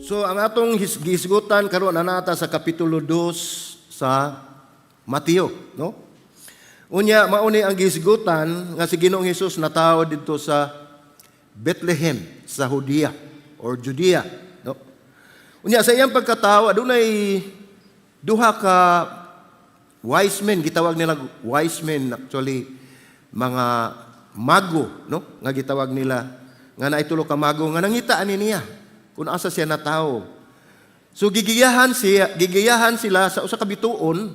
So ang atong gisgutan karon anata sa kapitulo 2 sa Mateo, no? Unya mauni ang gisgutan nga si Ginoong Hesus natawo didto sa Bethlehem sa Judea or Judea, no? Unya sa iyang pagkatawo adunay duha ka wise men, gitawag nila wise men, actually mga mago, no? Nga gitawag nila nga naitulo ka mago nga nangita ani niya kung asa siya natawo. So gigiyahan sila sa usa ka bituon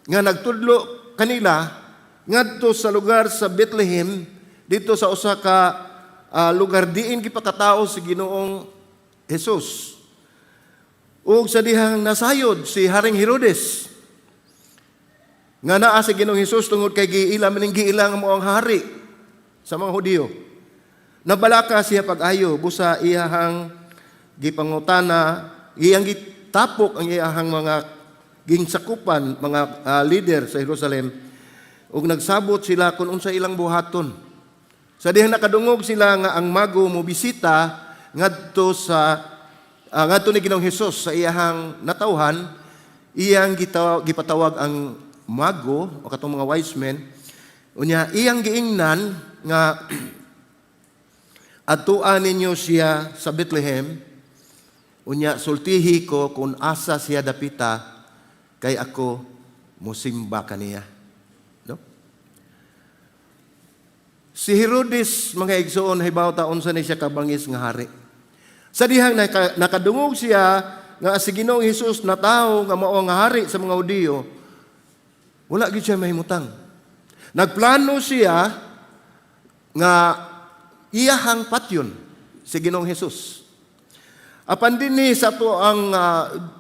nga nagtudlo kanila ngadto sa lugar sa Bethlehem dito sa usa ka lugar diin gipakatao si Ginoong Hesus. Ug sa dihang nasayod si Haring Herodes nga naa si Ginoong Hesus tungod kay giilang mo ang hari sa mga Hudiyo. Nabalaka siya pag-ayo busa iyahang gipangutana, iyang gitapok ang iyahang mga ginsakupan, mga leader sa Jerusalem, ug nagsabot sila kung unsa ilang buhaton. Sa dihang nakadungog sila nga ang mago mo bisita ngadto ni Ginoong Hesus sa iyahang natawhan, iyang gipatawag ang mago o katong mga wise men, unya iyang giingnan nga atuan ninyo siya sa Bethlehem. Unya sultihi ko kung asa siya dapita kay ako musimba kaniya. No? Si Herodes mga igsoon hibaw taon sa ni siya kabangis nga hari. Sa dihang nakadungog siya nga si Ginoong Hesus na tao nga mao nga hari sa mga Hudiyo, wala gyud siya mahimutang. Nagplano siya nga iyahang patyon si Ginoong Hesus. Apan dinhi sa to ang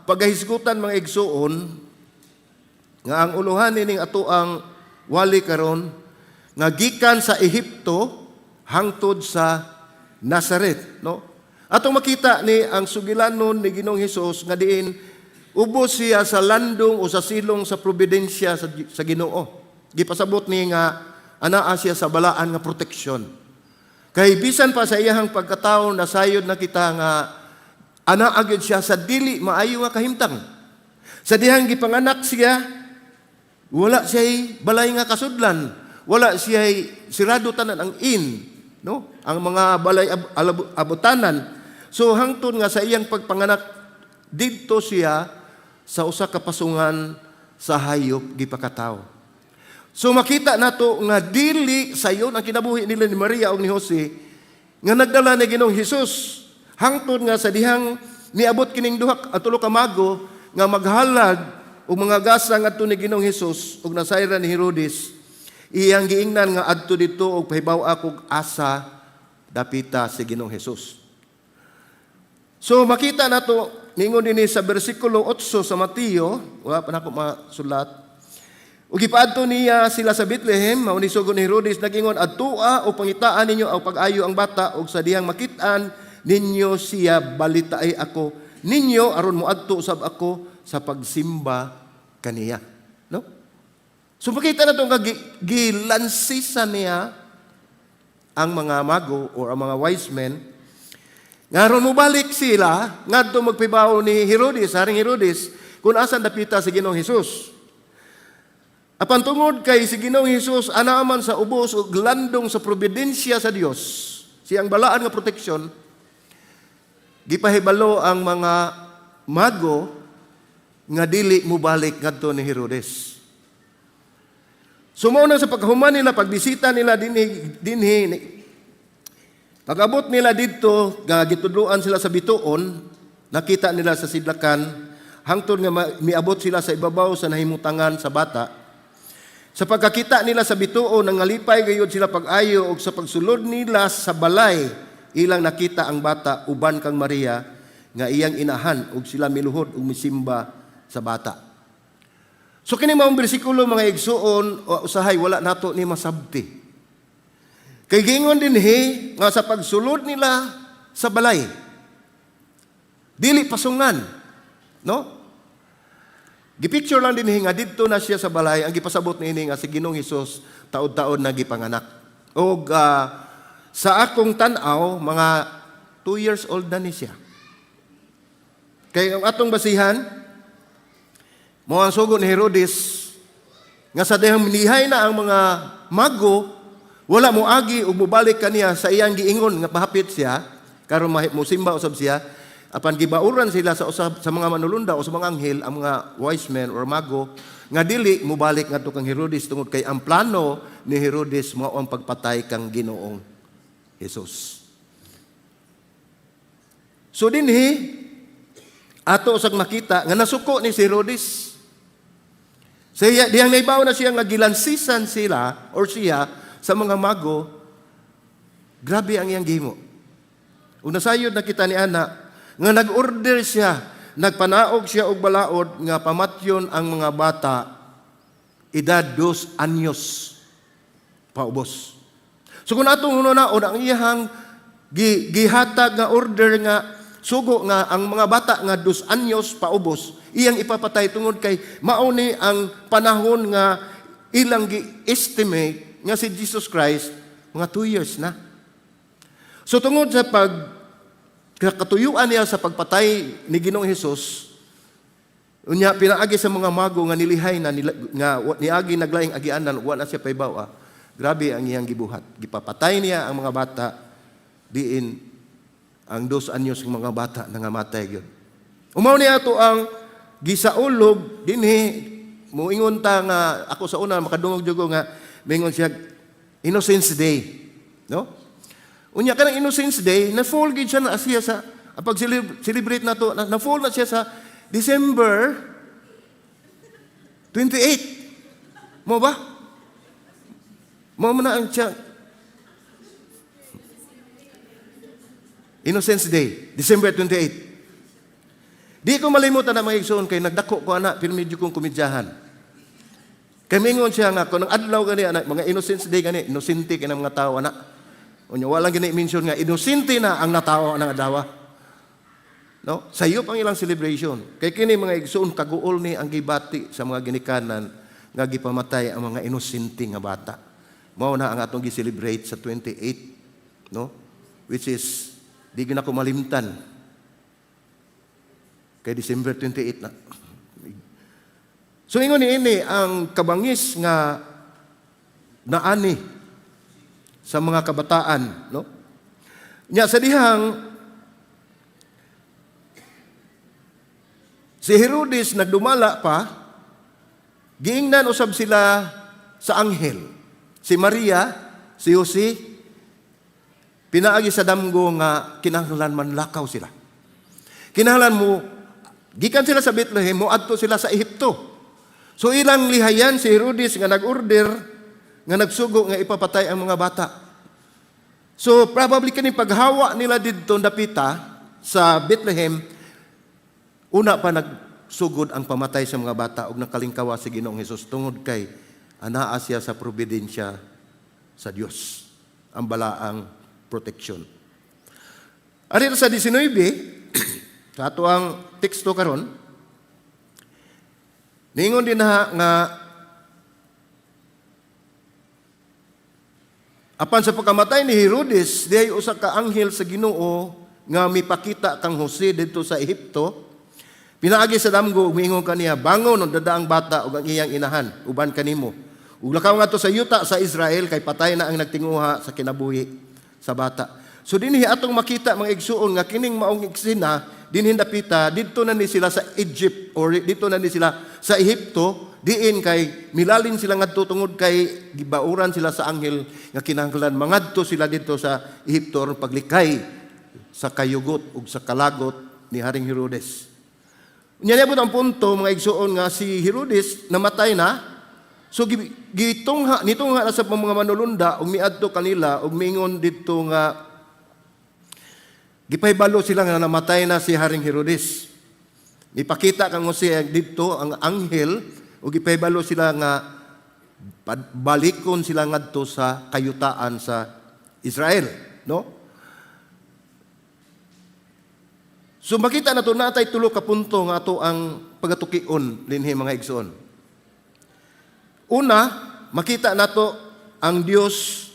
pagahisgutan mga igsuon nga ang uluhan ining ato ang wali karon nga gikan sa Ehipto hangtod sa Nazaret, no? Atong makita ni ang sugilanon ni Ginoong Hesus nga diin ubos siya sa landong o sa silong sa providensya sa Ginoo. Gipasabot ni nga anaa siya sa balaan nga proteksyon. Kay bisan pa sa iyahang pagkatawo nasayod na kita nga ana agad siya sa dili maayo nga kahimtang. Sa dihang gipanganak siya, wala siya'y balay nga kasudlan, wala siya'y sirado tanan ang no? Ang mga balay abutanan. So hangtod nga sa iyang pagpanganak didto siya sa usa ka pasungan sa hayop gipakatawo. So makita nato nga dili sayon ang kinabuhi nila ni Maria ug ni Jose nga nagdala ni Ginoong Hesus. Hangtod nga sa dihang niabot kining duha tulo ka mago nga maghalad og mga gasa ngadto ni Ginoong Hesus ug nasayra ni Herodes, iyang giingnan nga adto dito og pahibaw akog asa dapita si Ginoong Hesus. So makita nato ningon dinhi sa bersikulo 8 sa Mateo, wala pa nako masulat. Ug gipaadto niya sila sa Bethlehem, mao ni sugod ni Herodes nagingon adtoa o pangitaan ninyo ang pag-ayo ang bata ug sa dihang makit-an ninyo siya balitaay ako ninyo aron moadto usab ako sa pagsimba kaniya, no? So makita na tong gilansisa niya ang mga mago or ang mga wise men nga aron mobalik sila ngadto magpibaw ni Herodes, Haring Herodes, kung asan dapita si Ginoong Hesus. Apan tungod kay si Ginoong Hesus anaa man sa ubos ug landong sa providensya sa Dios, siyang balaan nga proteksyon, gipahibalo ang mga mago nga dili mobalik ngadto ni Herodes. Sumao na sa paghuman nila, pagbisita nila dinhi pag-abot nila didto, gitudloan sila sa bituon, nakita nila sa sidlakan hangtod nga miabot sila sa ibabaw sa nahimutangan sa bata. Sa pagkakita nila sa bituon, nangalipay gayud sila pag-ayo ug sa pagsulod nila sa balay, ilang nakita ang bata uban kang Maria nga iyang inahan ug sila miluhod ug misimba sa bata. So kini maong bersikulo mga igsuon usahay wala nato ni masabti. Kay gingon dinhi nga sa pagsulod nila sa balay dili pasungan, no? Gipicture lang dinhi nga didto na siya sa balay, ang gipasabot niini nga si Ginoong Hesus taod-taod na gipanganak. Og sa akong tan-aw, mga 2 years old na ni siya. Kay ang atong basihan, mo ang sugo ni Herodes, nga sa dihang minihay na ang mga mago, wala mo agi ug mubalik kaniya sa iyang giingon nga pahapit siya, karon musimba usab siya, apan gibauran sila sa usab sa mga manulunda o sa mga anghel, ang mga wise men or mago, nga dili mubalik ngadto kang Herodes tungod kay ang plano ni Herodes mao ang pagpatay kang Ginoong Hesus. So dinhi ato usag makita nga nasuko ni si Herodes. Siya diyang naibaw na siya nga gilansisan sila or siya sa mga mago. Grabe ang iyang gihimo. Una sayod nakita ni ana nga nag-order siya, nagpanaog siya og balaod nga pamatyon ang mga bata edad 2 anyos paubos. So kung atong hunaon ang iyang gihatag nga order nga sugo nga ang mga bata nga 2 anyos paubos, iyang ipapatay tungod kay mauni ang panahon nga ilang gi-estimate nga si Jesus Christ mga 2 years na. So tungod sa katuyuan niya sa pagpatay ni Ginoong Hesus, unya pinaagi sa mga mago nga nilihay na nga niagi naglaing agianan wala siya paybaw. Grabe ang iyang gibuhat. Gipapatay niya ang mga bata diin ang 2 anyos ng mga bata nangamatay gyud. Umaw niya to ang gisaulog dinhi moingon ta nga ako sa una makadungog jud ko nga mingon siya Innocence Day, no? Unya kanang Innocence Day na fall gid siya na siya sa pag celebrate nato na fall na siya sa December 28. Mo ba? Mo na ang siya Innocence Day, December 28. Di ko malimutan na mga igsoon kay nagdako ko ana pero medyo kong komedyahan. Kay mingon siya nga kung adlaw gani ana mga Innocence Day gani, inosente kay mga tawo ana. Unya wala gani mention nga inosente na ang natawo nga dawa. No? Sayop ang ilang celebration. Kay kini mga igsoon kaguol ni ang gibati sa mga ginikanan nga gipamatay ang mga inosente nga bata. Mao na ang atong gi-celebrate sa 28, no? Which is di gyud ako malimtan. Kay December 28 na. So ingon ini ang kabangis nga naani sa mga kabataan, no? Nya sa dihang si Herodes nagdumala pa, giingnan usab sila sa anghel. Si Maria, si Jose, pinaagi sa damgo nga kinahanglan manlakaw sila. Kinahanglan mo, gikan sila sa Bethlehem, moadto sila sa Ehipto. So ilang lihayan si Herodes nga nag-order, nga nagsugo nga ipapatay ang mga bata. So probably kani paghawa nila didto dapita sa Bethlehem, una pa nagsugod ang pamatay sa mga bata ug nakalingkawa si Ginoong Hesus tungod kay anaa siya sa providensya sa Dios, ang balaang protection. Ari sa 19 sa ato ang teksto karon, ningon din na nga apan sa pagkamatay ni Herodes, diay usa ka anghel sa Ginoo nga mipakita kang Jose dito sa Ehipto. Pinaagi sa damgo ug miingon kaniya, bangon dadaang bata ug ang iyang inahan, uban kanimo. Ug lakaw ngadto sa yuta sa Israel kay patay na ang nagtinguha sa kinabuhi sa bata. So dinhi atong makita mga igsuon nga kining maong eksena dinhi dapita didto na ni sila sa Egypt or dito na ni sila sa Ehipto. Diin kay milalin sila ngadto tungod kay gibauran sila sa anghel nga kinahanglan mangadto sila dito sa Ehipto aron paglikay sa kayugot ug sa kalagot ni Haring Herodes. Unya niabot ang punto mga igsuon nga si Herodes namatay na. So gitungha nitungha na sa mga manulunda ug miadto kanila ug mingon didto nga gipaybalo sila nga namatay na si Haring Herodes. Ipakita kang Jose didto ang anghel ug ipaybalo sila nga balikon sila ngadto sa kayutaan sa Israel, no? So makita nato natay tulo ka punto nga ato ang pagatukion dinhi mga igsoon. Una, makita nato ang Dios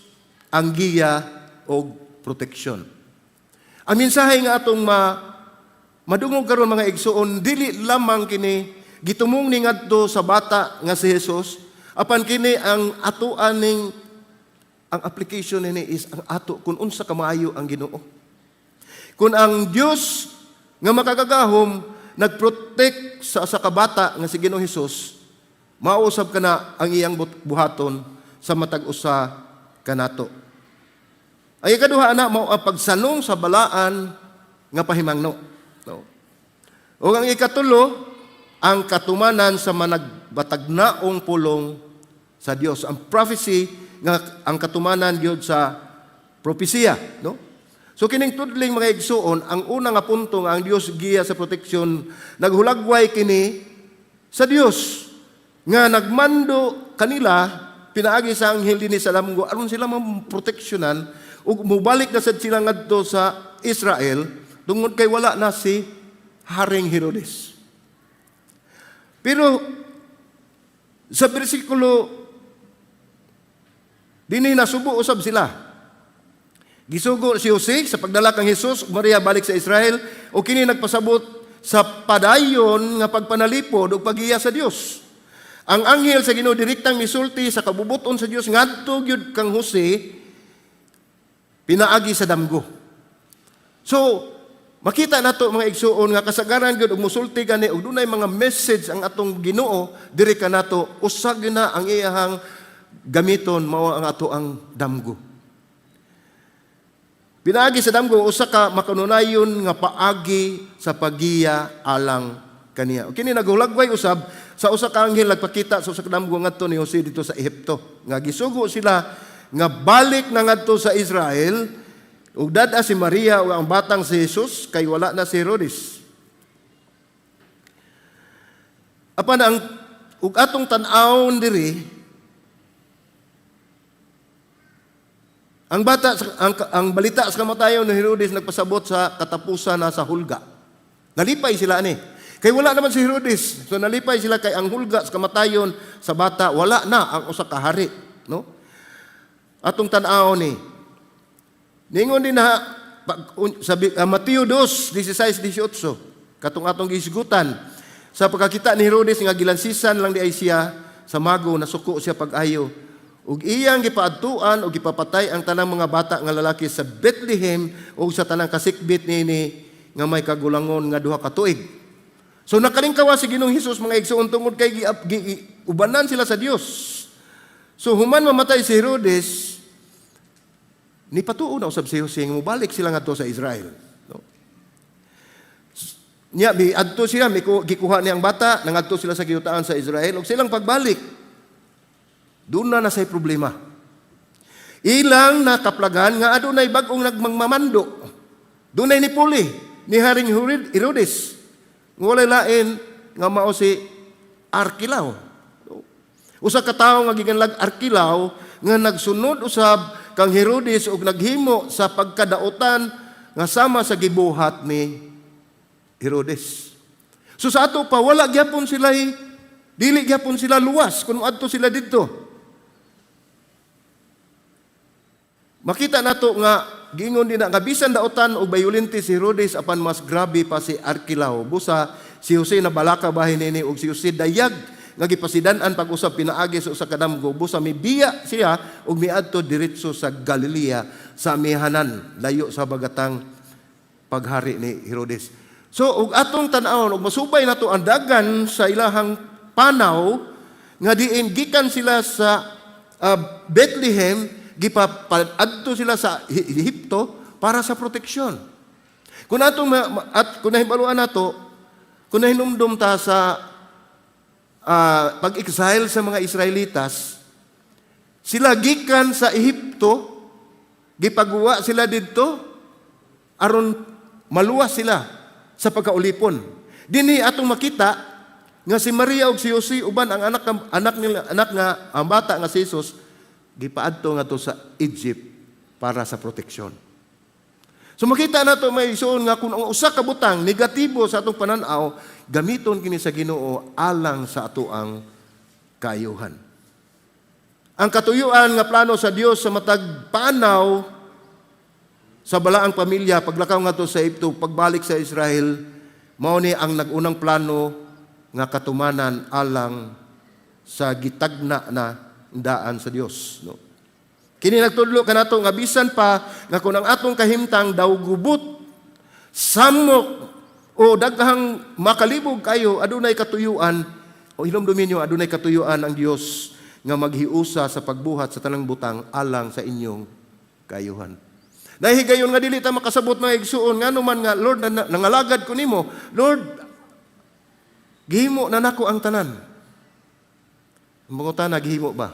ang giya o proteksyon. Ang mensahe nga atong madungog karon mga igsoon, dili lamang kini gitumong ni ngadto sa bata nga si Jesus, apan kini ang atuan ning ang application nini is ang ato kung unsa kamaayo ang Ginoo. Kung ang Dios nga makagagahom nagprotect sa kabata nga si Ginoong Hesus, mausab kana ang iyang buhaton sa matag usa kanato. Ay ikaduha ana mao ang pagsanong sa balaan nga pahimangno. No? O ang ikatulo, ang katumanan sa managbatagnaong pulong sa Dios. Ang prophecy nga ang katumanan gyud sa propesya, no? So kining tudling mga igsuon, ang una nga punto nga ang Dios giya sa proteksyon, naghulagway kini sa Dios nga nagmando kanila pinaagi sa anghel dinhi sa lamgo aron sila maproteksyonan ug mubalik na sad sila ngadto sa Israel tungod kay wala na si Haring Herodes. Pero sa bersikulo dinhi nasubo usab sila. Gisugo si Jose sa pagdala kang Hesus, Maria balik sa Israel, o kini nagpasabot sa padayon nga pagpanalipod o paghiya sa Dios. Ang anghel sa Ginoo direktang misulti sa kabubuton sa Dios ngadto gyud kang Jose pinaagi sa damgo. So, makita nato mga igsuon nga kasagaran gyud og musulti gani og dunay mga message ang atong Ginoo diri kanato usag na ang iyahang gamiton mao ang ato ang damgo. Pinaagi sa damgo usa ka makanunayon nga paagi sa paggiya alang kaniya. Kini naghulagway usab sa usa ka anghel nagpakita sa usa ka damgo ngadto ni Jose dito sa Ehipto. Nga gisugo sila nga balik na ngadto sa Israel ug dad-a si Maria ug ang batang si Jesus kay wala na si Herodes. Apan ang ug atong tan-awon diri ang balita sa kamatayon ni Herodes nagpasabot sa katapusan na sa hulga. Nalipay sila ani. Kay wala naman si Herodes. So nalipay sila kay ang hulga sa kamatayon sa bata wala na ang usa ka hari, no? Atong tan-aw ni. Ningon din na sabi Mateo 2:16-18 katong atong gisigutan sa pagkakita ni Herodes nga gilansisan lang di ay siya sa mago nasuko siya pag-ayo. Ug iyang gipaadtuan ug gipapatay ang tanang mga bata nga lalaki sa Bethlehem ug sa tanang kasikbit nini nga may kagulangon nga 2 ka tuig. So nakalingkawa si Ginoong Hesus mga igsoon tungod kay ubanan sila sa Dios. So human mamatay si Herodes, ni patuo na usab si Jose nga mobalik sila ngadto sa Israel. No? Nya adto sila gikuha niyang bata nangadto sila sa giyutaan sa Israel ug silang pagbalik doon na say problema. Ilang nakaplagan nga adunay bag-ong nagmangmamando. Dunay ni Puli, ni Haring Herodes. Walay lain nga mao si Arkelao. Usa ka tawo nga gikanlag Arkelao nga nagsunod usab kang Herodes ug naghimo sa pagkadaotan nga sama sa gibuhat ni Herodes. So sa ato pa wala gyapon sila dili gyapon sila luwas kun adto sila didto. Makita nato nga gingon din nga bisan daotan og bayulente si Herodes apan mas grabe pa si Arkelao. Busa si Jose na balaka bahin nini og si Jose dayag nga gipasidan-an pag-usab pinaagi sa usa ka damgo. Busa mibiya siya og miadto diretso sa Galilea sa amihanan layo sa bagatang paghari ni Herodes. So og atong tan-awon og masubay nato ang dagan sa ilahang panaw nga diin gikan sila sa Bethlehem gipapadto sila sa Ehipto para sa proteksyon. Kung atong kung nahibaluan nato, kung nahinumdum ta sa pag-exile sa mga Israelitas, sila gikan sa Ehipto, gipagawa sila didto aron maluwas sila sa pagkaulipon. Dinhi atong makita nga si Maria ug si Jose uban ang anak nga ang bata nga si Jesus gipaadto nga to sa Egypt para sa proteksyon. So makita nato may isuon nga kung ang usa ka butang negatibo sa atong pananaw, gamiton kini sa Ginoo alang sa atoang kaayuhan. Ang katuyuan nga plano sa Dios sa matag panaw sa balaang pamilya paglakaw nga to sa Ehipto, pagbalik sa Israel, Mao ni ang nagunang plano nga katumanan alang sa gitagna na daan sa Dios, no? Kini nagtudlo kanato nga bisan pa nga kun ang atong kahimtang daw gubot, samok o daghang makalibog kayo, adunay katuyuan o hinumdumin niyo, adunay katuyuan ang Dios nga maghiusa sa pagbuhat sa tanang butang alang sa inyong kayuhan. Nahigayon nga dili ta makasabot mga igsuon ngano man nga Lord nangalagad ko nimo, Lord gihimo na nako ang tanan. Mga naghimo ba?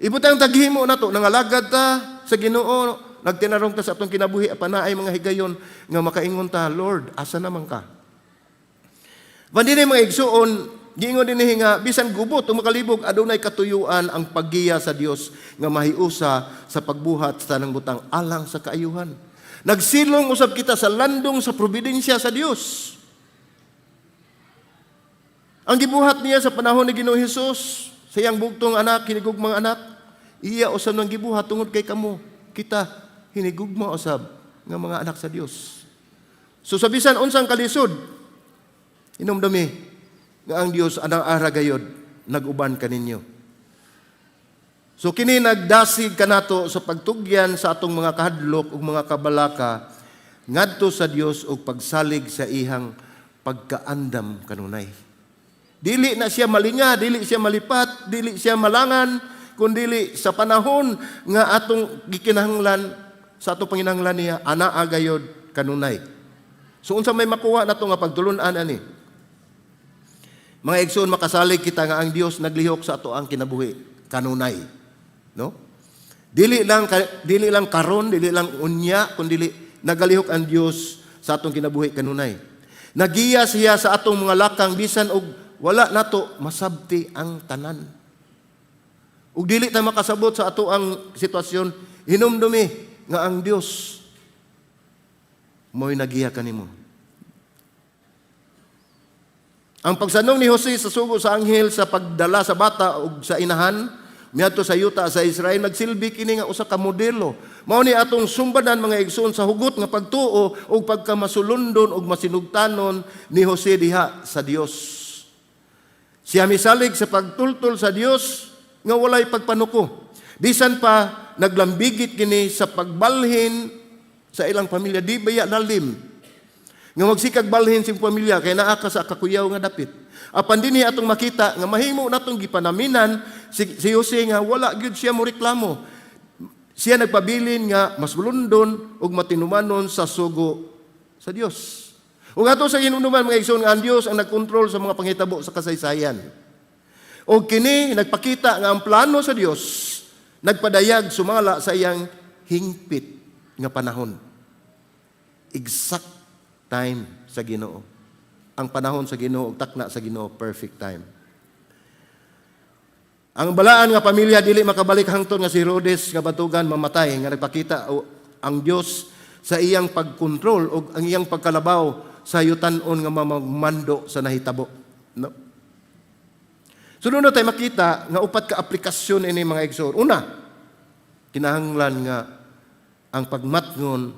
Ibutang taghimo nato nangalagad ta sa Ginoo, nagtinarong ta sa atong kinabuhi apan naay mga higayon nga makaingon ta, Lord, asa naman ka? Bandinay mga igsuon, giingon dinhi nga bisan gubot o makalibog adunay katuyuan ang paggiya sa Dios nga mahiusa sa pagbuhat sa tanang butang alang sa kaayuhan. Nagsilong usab kita sa landong sa probidensya sa Dios. Ang gibuhat niya sa panahon ni Ginoong Hesus sa iyang bugtong anak, hinigugmang anak, iya usab nang gibuhat tungod kay kamo, kita hinigugma usab nga mga anak sa Dios. So sa bisan unsang kalisod, hinumdumi nga ang Dios anang ara gayod nag-uban kaninyo. So kini nagdasig kanato sa pagtugyan sa atong mga kahadlok ug mga kabalaka ngadto sa Dios ug pagsalig sa ihang pagkaandam kanunay. Dili na siya malinga, dili siya malipat, dili siya malangan, kundi sa panahon nga atong gikinahanglan sa atong panginahanglan niya anaa gayod kanunay. So unsa may makuha nato nga pagtulun-an ani? Mga igsoon, makasalig kita nga ang Dios naglihok sa ato ang kinabuhi kanunay, no? Dili lang karon, dili lang unya, kundi nagalihok ang Dios sa atong kinabuhi kanunay. Nagiya siya sa atong mga lakang bisan og wala nato masabti ang tanan. Ug dili ta makasabot sa ato ang sitwasyon, hinumdumi nga ang Dios mo'y nagiya kanimo. Ang pagsanong ni Jose sa sugo sa anghel sa pagdala sa bata ug sa inahan miadto sa yuta sa Israel, nagsilbi kini nga usa ka modelo. Mao ni atong sumbadan mga igsoon sa hugot nga pagtuo ug pagkamasulundon ug masinugtanon ni Jose diha sa Dios. Siya misalig sa pagtultol sa Dios nga walay pagpanuko. Bisan pa naglambigit kini sa pagbalhin sa ilang pamilya, di baya lalim. Nga magsikag balhin sing pamilya kay naa ka sa kakuyaw nga dapit. Apan dinhi atong makita nga mahimo natong gipanaminan si Jose nga wala gyud siya mo reklamo. Siya nagpabilin nga mas bulundon ug matinumanon sa sugo sa Dios. Ug ato sa hinunuman mga igsoon nga ang Dios ang nagkontrol sa mga panghitabo sa kasaysayan. O kini nagpakita nga ang plano sa Dios nagpadayag sumala sa iyang hingpit nga panahon. Exact time sa Ginoo. Ang panahon sa Ginoo ug takna sa Ginoo, perfect time. Ang balaan nga pamilya dili makabalik hangtod nga si Herodes nga batugan mamatay nga nagpakita ang Dios sa iyang pagkontrol ug ang iyang pagkalabaw sa yutan-on nga mamagmando sa nahitabo. No? Sunod tayo makita nga upat ka aplikasyon ini mga igsoon. Una, kinahanglan nga ang pagmatngon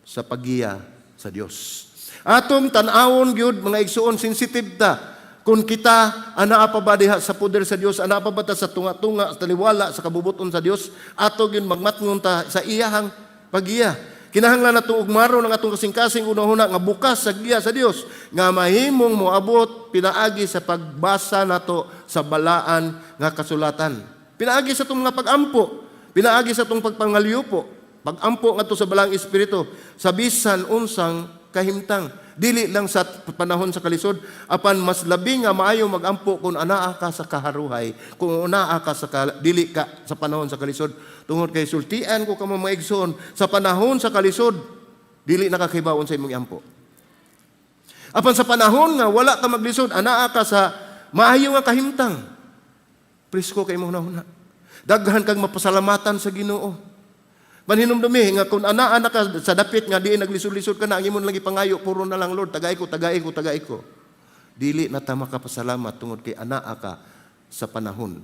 sa paggiya sa Dios. Atong tan-awon gyud mga igsoon, sensitive ta kung kita anaa pa ba diha sa poder sa Dios, anaa pa ba ta sa tunga-tunga sa taliwala sa kabubuton sa Dios, ato gyud magmatngon ta sa iyahang paggiya. Kinahanglan nato og maro ng atong kasing-kasing unahuna nga bukas sa giya sa Dios nga mahimong moabot pinaagi sa pagbasa nato sa balaan nga kasulatan. Pinaagi sa atong mga pag-ampo, pinaagi sa atong pagpangalyupo, pag-ampo ngadto sa balang espiritu sa bisan unsang kahimtang. Dili lang sa panahon sa kalisod, apan mas labi nga maayo mag-ampo kung anaa ka sa kaharuhay, kung anaa ka sa dili ka sa panahon sa kalisod. Tungod kay sultian ko kamo mga igsoon, sa panahon sa kalisod, dili nakakibawon sa imong ampo. Apan sa panahon nga wala ka maglisod, anaa ka sa maayo nga kahimtang, presko kay imong hunahuna. Daghan kang mapasalamatan sa Ginoo. Manhinumdumi nga kung anaa na ka sa dapit nga di naglisod-lisod ka na, ang imong lang ipangayo, puro na lang Lord, tagay ko. Dili na ta makapasalamat tungod kay anaa ka sa panahon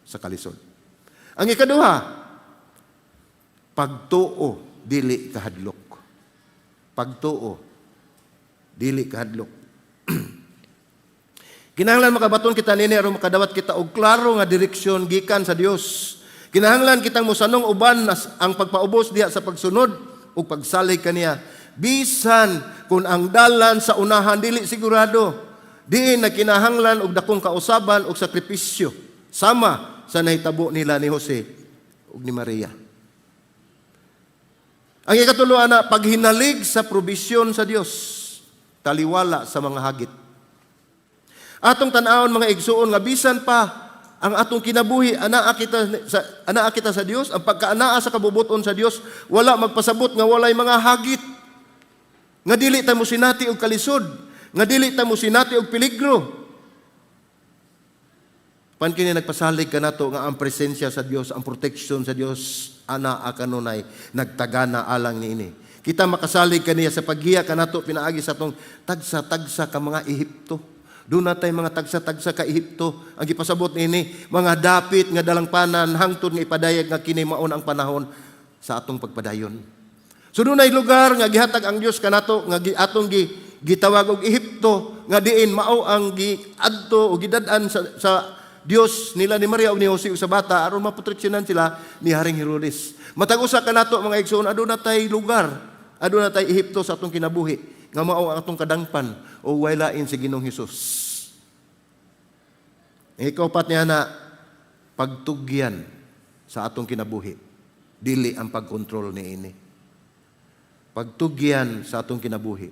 sa kalisod. Ang ikaduha, pagtuo dili kahadlok. Pagtuo dili kahadlok. Kinahanglan makabaton kita nini aron makadawat kita og klaro nga direksyon gikan sa Dios. Kinahanglan kitang mosanong uban ang pagpaubos diha sa pagsunod ug pagsalig kaniya. Bisan kung ang dalan sa unahan dili sigurado, diin na kinahanglan og dakong kausaban og sakripisyo sama sa nahitabo nila ni Jose ug ni Maria. Ang ikatulo na paghinalig sa probisyon sa Dios, taliwala sa mga hagit. Atong tan-awon mga igsuon nga bisan pa ang atong kinabuhi anaa kita sa Dios, ang pagkaanaa sa kabubuton sa Dios wala magpasabot nga walay mga hagit. Nga dili ta mo sinati og kalisod, nga dili ta mo sinati og peligro. Pan kini nagpasalig kanato nga ang presensya sa Dios, ang protection sa Dios anaa kanunay nagtagana alang niini. Kita makasalig kaniya sa paggiya kanato pinaagi sa tong tagsa-tagsa ka mga Ehipto. Doon natay mga tagsa-tagsa ka Ehipto ang gipasabot niini, mga dapit nga dalangpanan hangtod nga ipadayag nga kini maon ang panahon sa atong pagpadayon. So doon ay lugar nga gihatag ang Dios kanato nga atong gitawag og Ehipto nga diin mao ang giadto o gidad-an sa Dios nila ni Maria o ni Jose sa bata aron maproteksyonan sila ni Haring Herodes. Matag usa kanato mga igsoon aduna tay lugar, aduna tay Ehipto sa atong kinabuhi nga mao ang atong kadangpan o waylain si Ginoong Hesus. Ikaupat niya na pagtugyan sa atong kinabuhi, dili ang pagkontrol niini. Pagtugyan sa atong kinabuhi,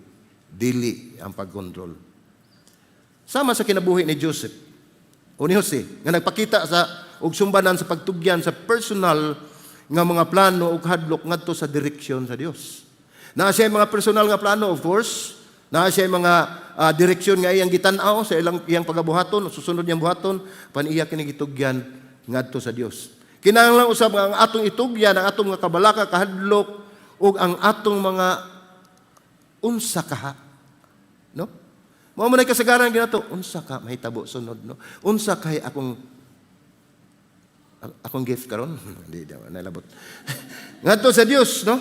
dili ang pagkontrol. Sama sa kinabuhi ni Joseph o ni Jose, nga nagpakita sa og sumbanan sa pagtugyan sa personal nga mga plano ug hadlok ngadto sa direksyon sa Dios. Naa siya mga personal nga plano, of course. Naa siya mga direksyon nga iyang gitan-aw sa iyang pagabuhaton, susunod niyang buhaton, paniya kini gitugyan ngadto sa Dios. Kinahanglan usab ang atong itugyan, ang atong mga kabalaka, kahadlok, ug ang atong mga unsa kaha. No? Mao man ay kasagaran ginato, unsa ka mahitabo sunod, no? Unsa kay akong gift karon? Hindi daw nalabot. Ngadto sa Dios, no?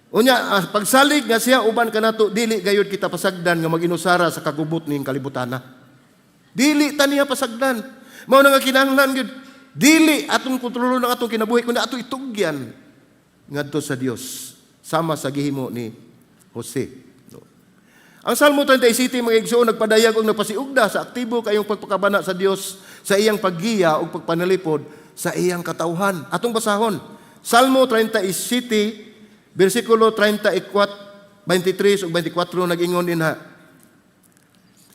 Unya pagsalig nga siya uban kanato dili gayud kita pasagdan nga maginusara sa kagubot ning kalibutana. Dili ta niya pasagdan. Mao na nga kinahanglan gyud. Dili atong kontrolon ang atong kinabuhi kundi ato itugyan ngadto sa Dios sama sa gihimo ni Jose. No. Ang Salmo 37 mga igsoon nagpadayag og nagpasiugda sa aktibo kayong pagpakabana sa Dios sa iyang paggiya ug pagpanalipod sa iyang katawhan. Atong basahon. Salmo 37 versikulo 23 ug 24 nag-ingon dinha.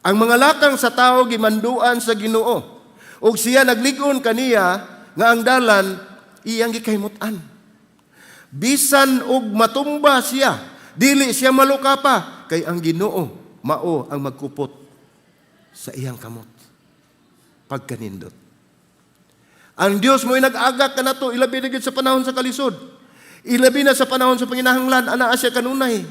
Ang mga lakang sa tao gimanduan sa Ginoo ug siya nagligon kaniya nga ang dalan iyang gikahimut-an. Bisan og matumba siya, dili siya maluka pa kay ang Ginoo mao ang magkupot sa iyang kamot. Pagkanindot. Ang Dios mo'y nag-agak kanato ilabi na gid sa panahon sa kalisod. Ilabi na sa panahon sa panginahanglan, anaa siya kanunay.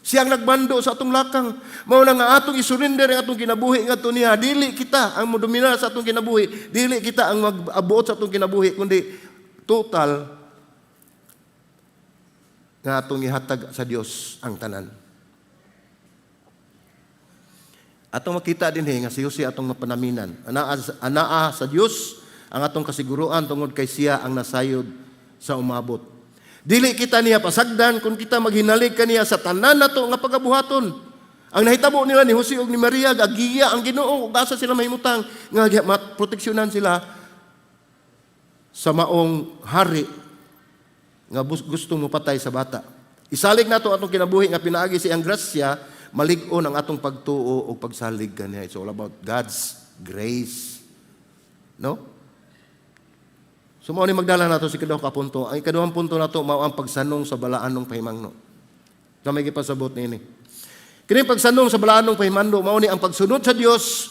Siyang nagbando sa atong lakang. Mao na nga atong isurrender ang atong kinabuhi ngadto niya. Dili kita ang modominar sa atong kinabuhi. Dili kita ang mag-abuot sa atong kinabuhi, kundi total nga atong ihatag sa Dios ang tanan. Atong makita din nga si Jose atong mapanaminan. Anaa sa Dios ang atong kasiguruan tungod kay siya ang nasayod sa umabot. Dili kita niya pasagdan kung kita maghinalig kaniya sa tanan nato nga pagabuhaton. Ang nahitabo nila ni Jose ug ni Maria gagiya ang Ginoo ug asa sila mahimutang nga proteksyonan sila sa maong hari nga gustong mopatay sa bata. Isalig nato atong kinabuhi nga pinaagi siyang grasya, malig-on ang atong pagtuo ug pagsalig kaniya. It's all about God's grace. No? So, mao ni magdala nato si kaduha ka punto. Ang ikaduhang punto nato mao ang pagsanong sa balaan ng pahimangno. Sa may gipasabot niini. Kini pagsanong sa balaan ng pahimangno mao ni ang pagsunod sa Dios,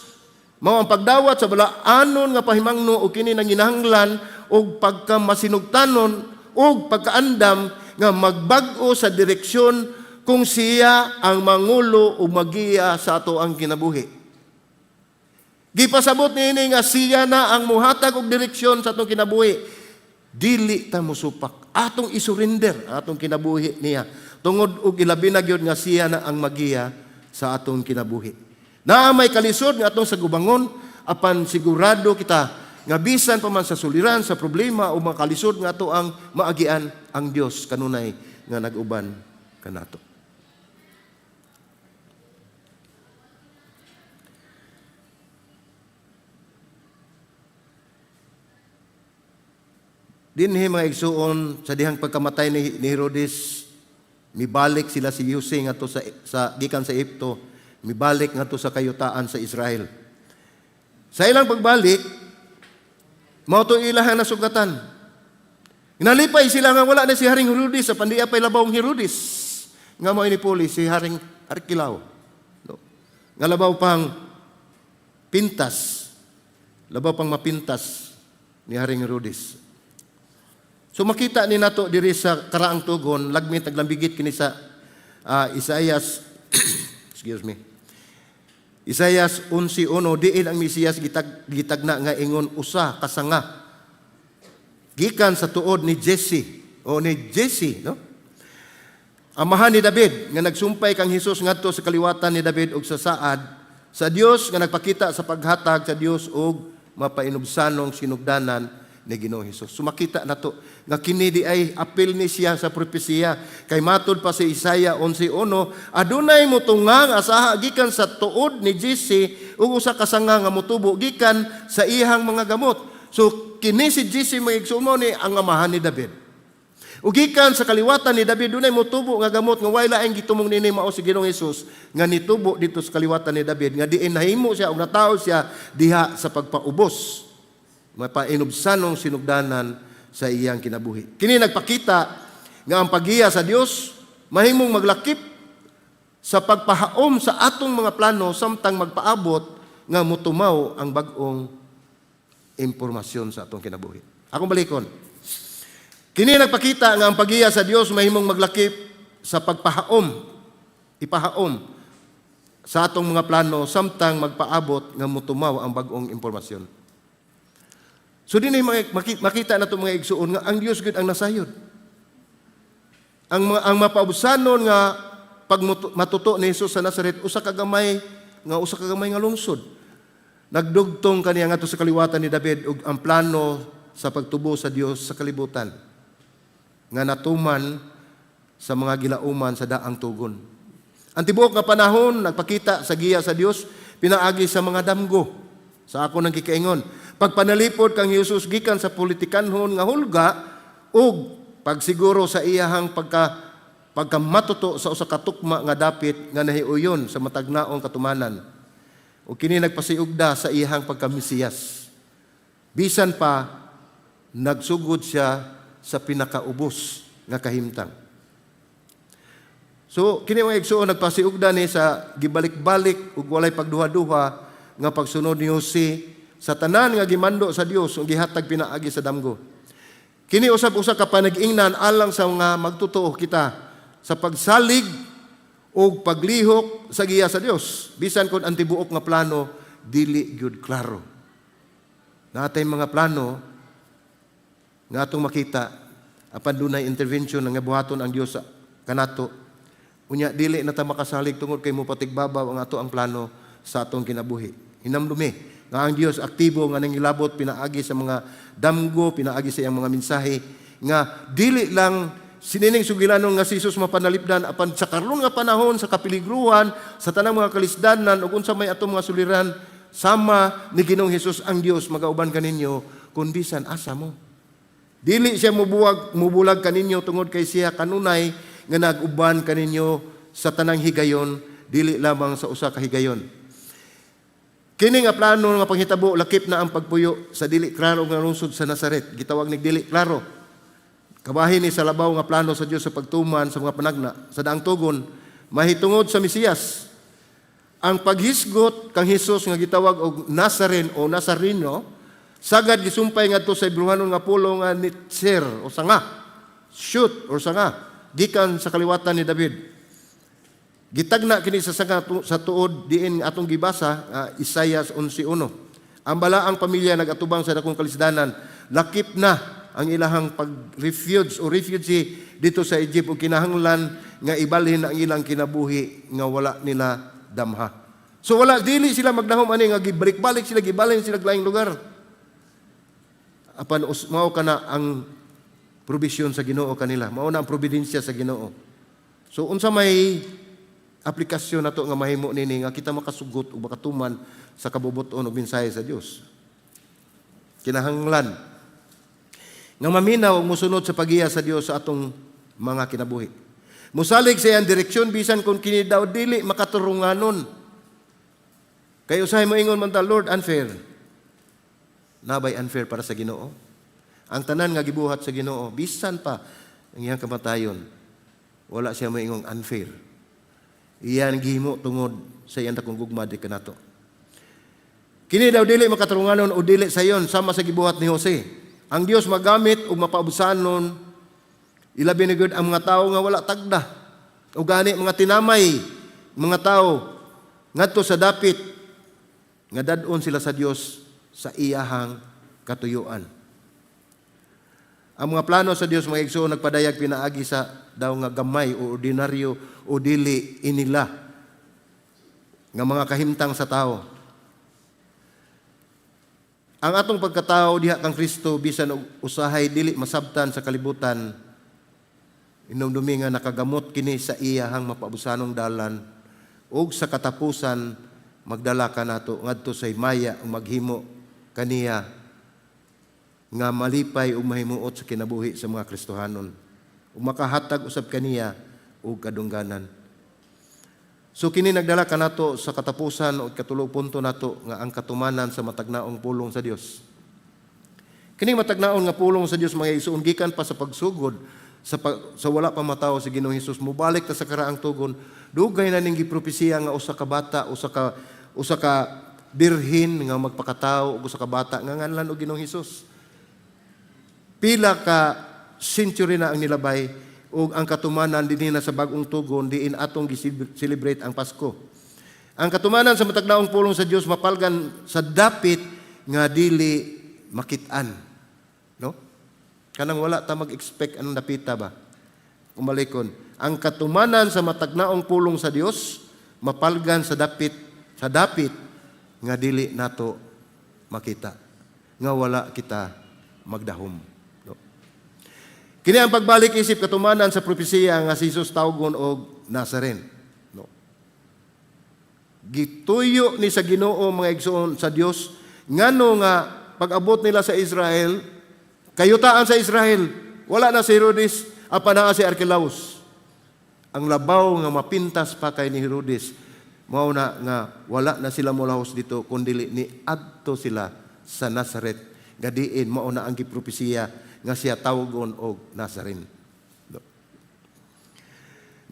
mao ang pagdawat sa balaanon nga pahimangno o kini nang ginahanglan og pagkamasinugtanon og pagkaandam nga magbag-o sa direksyon kung siya ang mangulo o magiya sa ato ang kinabuhi. Gipasabot niini nga siya na ang muhatag og direksyon sa atong kinabuhi. Dili ta mosupak. Atong isurrender atong kinabuhi niya. Tungod og ilabi na gyud nga siya na ang magiya sa atong kinabuhi. Naa may kalisod nga atong sa gubangon, apan sigurado kita nga bisan pa man sa suliran, sa problema o mga kalisod nga ato ang maagian ang Dios kanunay nga nag-uban kanato. Dinhi mga igsuon sa dihang pagkamatay ni Herodes, mibalik sila si Jose ngadto sa gikan sa Egypto, mibalik ngadto sa kayutaan sa Israel. Sa ilang pagbalik, mao to ilang nasugatan. Nalipay sila nga wala na si Haring Herodes sa pandiya pay labawng Herodes. Nga mao ini puli si Haring Arkelao. No. Nga labaw pang pintas. Labaw pang mapintas ni Haring Herodes. So makita ni nato diri sa karaang tugon, lagmit naglambigit kini sa Isaias excuse me. Isaias 11:1, diin ang Mesiyas gitagna nga ingon usa ka sanga gikan sa tuod ni Jesse no? Amahan ni David nga nagsumpay kang Hesus ngadto sa kaliwatan ni David ug sa saad sa Dios nga nagpakita sa paghatag sa Dios og mapainubsanong sinugdanan ni Ginoong Hesus. Sumakita nato nga kini di ay apil ni siya sa propesiya kay matud pa si Isaiah 11:1, adunay motungang asaha gikan sa tuod ni Jesse ug usa ka sanga nga motubo gikan sa ihang mga gamot. So kini si Jesse magigsumo ni ang amahan ni David. Ug gikan sa kaliwatan ni David dunay motubo nga gamot nga way laing gitumong nini mao si Ginoong Hesus nga nitubo dito sa kaliwatan ni David nga diin nahimo siya ug natawo siya diha sa pagpaubos mapainubsanong sinugdanan sa iyang kinabuhi. Kini nagpakita nga ang paggiya sa Dios mahimong maglakip sa pagpahaom sa atong mga plano samtang magpaabot nga motumaw ang bag-ong impormasyon sa atong kinabuhi. Akong balikon. Kini nagpakita nga ang paggiya sa Dios mahimong maglakip sa pagpahaom, ipahaom sa atong mga plano samtang magpaabot nga motumaw ang bag-ong impormasyon. So din makita na itong mga igsuon nga ang Diyos gud ang nasayod. Ang mapausanon nga pag matuto ni Jesus sa Nazaret usa ka gamay nga lungsod. Nagdugtong kaniya ngadto sa kaliwatan ni David ug ang plano sa pagtubo sa Dios sa kalibutan nga natuman sa mga gilauman sa daang tugon. Ang tibuok nga panahon nagpakita sa giya sa Dios pinaagi sa mga damgo. Sa ako nang kikaingon, pagpanalipod kang Jesus gikan sa politikanhon nga hulga ug pagsiguro sa iyahang pagkamatuto sa usa ka tukma nga dapit nga nahiuyon sa matagnaong katumanan. Ug kini nagpasiugda sa iyahang pagkamesiyas. Bisan pa nagsugod siya sa pinakaubos nga kahimtang. So kini mga igsuon nagpasiugda ni sa gibalik-balik ug walay pagduha-duha nga pagsunod ni Jose sa tanan nga gimando sa Dios ug gihatag pinaagi sa damgo. Kini usab-usa ka panag-ingnan alang sa mga magtotoo kita sa pagsalig o paglihok sa giya sa Dios bisan kon ang tibuok nga plano dili gyud klaro. Natay mga plano nga atong makita apan dunay intervention nga buhaton ang Dios sa kanato. Unya dili na ta makasalig tungod kay mopatigbabaw ang ato ang plano sa atong kinabuhi. Hinamdumi nga ang Dios aktibo nga nangilabot pinaagi sa mga damgo, pinaagi sa iyang mga mensahe nga dili lang sinining sugilanon nga si Jesus mapanalipdan apan sa karon nga panahon sa kapiligruhan sa tanang mga kalisdanan ug unsa may atong mga suliran sama ni Ginoong Hesus ang Dios magauban kaninyo kun bisan asa mo. Dili siya mubulag kaninyo tungod kay siya kanunay nga nag-uban kaninyo sa tanang higayon dili lamang sa usa ka higayon. Kini nga plano nga panghitabo lakip na ang pagpuyo sa dili klaro nga lungsod sa Nazaret. Gitawag ni dili klaro. Kabahin ni sa labaw nga plano sa Dios sa pagtuman sa mga panagna sa daang tugon mahitungod sa Mesiyas. Ang paghisgot kang Hesus nga gitawag og Nazaren o Nazareno sagad gisumpay ngadto sa Hebrewanon nga pulo nga nitser o sanga. Shoot o sanga gikan sa kaliwatan ni David. Gitagna kini sa sanga sa tuod diin atong gibasa Isaiah 11:1. Ang balaang pamilya nagatubang sa dakong kalisdanan, lakip na ang ilahang pag-refuge o refugee dito sa Egypt ug kinahanglan nga ibalhin ang ilang kinabuhi nga wala nila damha. So wala dili sila magdahom ani nga gibalik-balik sila gibalhin sila laing lugar. Apan mao kana ang provision sa Ginoo kanila. Mao na ang providensya sa Ginoo. So unsa may aplikasyon nato nga mahimo nini nga kita makasugot o makatuman sa kabubuton ug mensahe sa Dios. Kinahanglan nga maminaw ug mosunod sa pagiya sa Dios sa atong mga kinabuhi. Musalig sa iyang direksyon bisan kung kini daw dili makaturunganon. Kay usahay mo ingon man ta, Lord, unfair. Nabay unfair para sa Ginoo. Ang tanan nga gibuhat sa Ginoo bisan pa ang iyang kamatayon. Wala siya moingong unfair. Iyan gihimo tungod sa iyang dakong gugma di kanato. Kini daw dili makaturunganon o dili sayon sama sa gibuhat ni Jose. Ang Dios magamit ug mapaubusanon ilabi ni gud ang mga tawo nga wala tagda. O gani mga tinamay mga tawo ngadto sa dapit nga dadon sila sa Dios sa iyahang katuyuan. Ang mga plano sa Dios mga igsoon nagpadayag pinaagi sa daw nga gamay o ordinaryo o dili inila nga mga kahimtang sa tao. Ang atong pagkatao diha kang Kristo bisan og usahay dili masabtan sa kalibutan inumdumi nga nakagamot kini sa iyahang mapabusanong dalan ug sa katapusan magdala ka nato ngadto sa himaya ug maghimo kaniya nga malipay ug mahimuot sa kinabuhi sa mga Kristohanon ug makahatag usab kaniya ug kadungganan. So kini nagdala ka nato sa katapusan ug katulog punto nato nga ang katumanan sa matagnaong pulong sa Dios. Kini matagnaon nga pulong sa Dios mga igsoon gikan pa sa pagsugod sa wala pa matawo si Ginoong Hesus mobalik ta sa karaang tugon dugay na ning gipropesiya nga usa ka bata usa ka birhin nga magpakatawo ug usa ka bata nga nganlan og Ginoong Hesus. Pila ka century na ang nilabay ug ang katumanan dinhi na sa bag-ong tugon diin atong gi-celebrate ang Pasko. Ang katumanan sa matagnaong pulong sa Dios mapalgan sa dapit nga dili makit-an. No? Kanang wala ta mag-expect anong dapita ba? Umalikon. Ang katumanan sa matagnaong pulong sa Dios mapalgan sa dapit nga dili nato makita. Nga wala kita magdahom. Kini ang pagbalik isip katumanan sa propesiya nga si Jesus tawgon og Nazaren. No. Gituyo ni sa Ginoo mga igsoon sa Dios ngano nga pag-abot nila sa Israel, kayutaan sa Israel, wala na si Herodes, apan naa si Archelaus. Ang labaw nga mapintas pa kay ni Herodes, mao na nga wala na sila molahos dito kundi ni adto sila sa Nazaret. Gadiin mao na ang gipropesiya nga siya tawgon og Nazaren.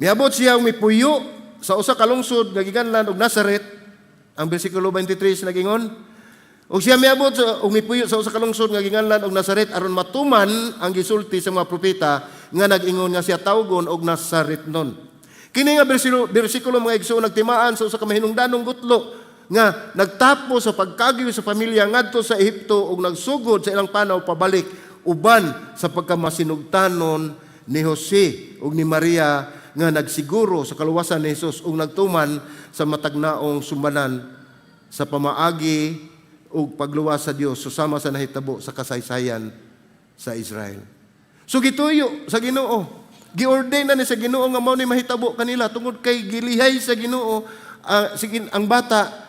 Miabot siya og mipuyo sa usa ka lungsod nga gikanlan og Nazaret, ang bersikulo 23 nagingon, og siya miabot og mipuyo sa usa ka lungsod nga gikanlan og Nazaret aron matuman ang gisulti sa mga propeta nga nag-ingon nga siya tawgon og Nazaretnon. Kini nga bersikulo mga igsoon nagtimaan sa usa ka mahinungdanong gutlo nga nagtapo sa pagkagiw sa pamilya ngadto sa Ehipto ug nagsugod sa ilang panaw pabalik uban sa pagkamasinugtanon ni Jose ug ni Maria nga nagsiguro sa kaluwasan ni Jesus ug nagtuman sa matagnaong sumbanan sa pamaagi ug pagluwas sa Dios susama sa nahitabo sa kasaysayan sa Israel. So gituyo sa Ginoo, giordain na ni sa Ginoo nga mao ni mahitabo kanila tungod kay gilihay sa Ginoo ang bata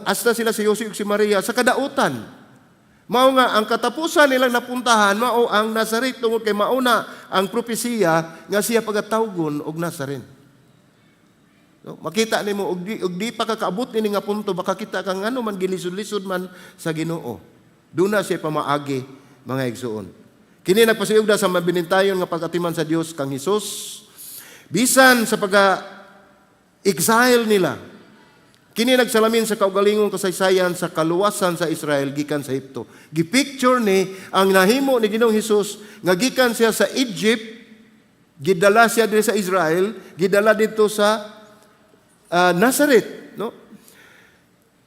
hasta sila si Jose ug si Maria sa kadautan. Mao nga ang katapusan nilang napuntahan mao ang Nazaret tungod kay mauna ang propesiya nga siya pagatawgon og Nazaren. No, makita nimo og di pa kakaabot nini nga punto baka kita kang ano man gilisod-lisod man sa Ginoo. Duna siya pamaagi mga igsoon. Kini nagpasiugda sa mabinintayon nga pagatiman sa Dios kang Hesus bisan sa exile nila. Kini nagsalamin sa kaugalingong kasaysayan sa kaluwasan sa Israel gikan sa Ehipto. Gipicture ni ang nahimo ni Ginoong Hesus nga gikan siya sa Egypt, gidala siya diri sa Israel, gidala dito sa Nazaret, no?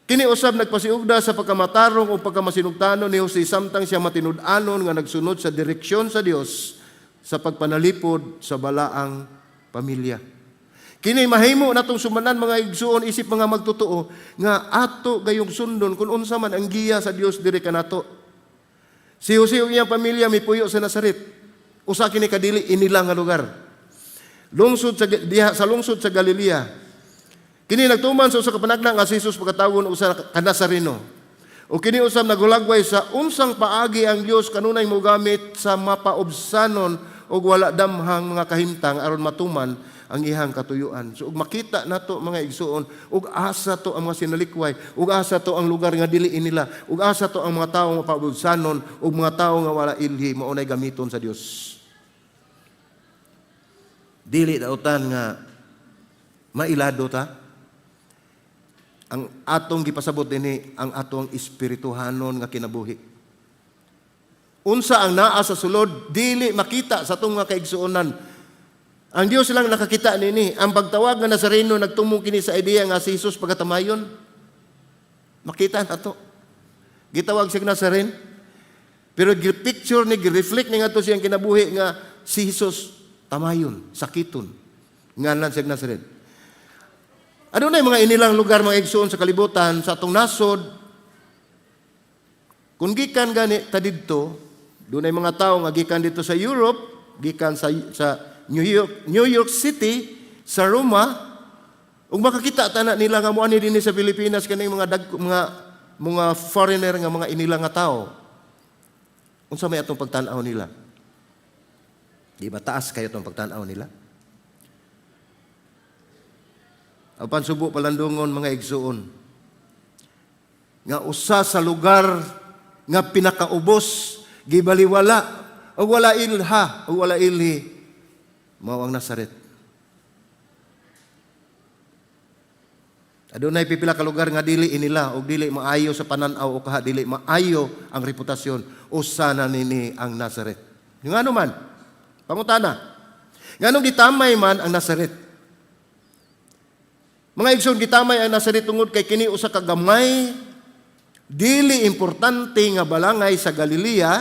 Kini usab nagpasiugda sa pagkamatarong o pagkamasinugtanon ni Jose samtang siya matinud-anon nga nagsunod sa direksyon sa Dios sa pagpanalipod sa balaang pamilya. Kini mahimo natong sumanan mga igsuon isip mga magtotoo nga ato gayong sundon kung unsa man ang giya sa Dios diri kanato. Si Jose ug iyang pamilya mipuyo sa Nazaret. Usa kini kadili inila nga lugar. Lungsod sa lungsod sa Galilea. Kini nagtuman sa usa ka panagna nga si Jesus pagkatawgon usa ka Nazareno. O kini usab nagulagway sa unsang paagi ang Dios kanunay mogamit sa mapaobsanon ug wala damhang mga kahimtang aron matuman ang ihang katuyuan. So ug makita nato mga igsuon, ug asa to ang mga sinalikway, ug asa to ang lugar nga dili nila, ug asa to ang mga tawo nga paubsanon, ug mga tawo nga wala ilhi mao nay gamiton sa Dios. Dili dautan nga mailado ta. Ang atong gipasabot dinhi ang atong espirituhanon nga kinabuhi. Unsa ang naa sa sulod dili makita sa atong mga kaigsuonan. Ang Dios lang nakakita nini. Ang pagtawag nga Nazareno nagtumong kini sa ideya nga si Jesus pagkatamayon. Makita na to. Gitawag siya Nazaren. Pero picture ni reflect ni nga to siyang kinabuhi nga si Jesus tamayon, sakiton. Ngalan siya Nazaren. Ano na yung mga inilang lugar mga igsoon sa kalibutan sa atong nasod? Kung gikan gani ta didto, doon ay mga tao nga gikan dito sa Europe, gikan sa New York City, sa Roma, ug makakita ta na nila nga moani dinhi sa Pilipinas kaning mga foreigner nga mga inila nga tao. Unsa may atong pagtan-aw nila? Di ba taas kayo itong pagtan-aw nila? Apan subo palandungon mga igsuon nga usa sa lugar nga pinakaubos gibaliwala ug wala ilha ug wala ilhi mao ang Nazaret. Adunay pipila ka lugar nga dili inila ug dili maayo sa panan-aw o kaha dili maayo ang reputasyon usa na nini ang Nazaret. Ngano man? Pangutana. Nganong gitamay man ang Nazaret? Mga igsoon gitamay ang Nazaret tungod kay kini usa ka gamay dili importante nga balangay sa Galilea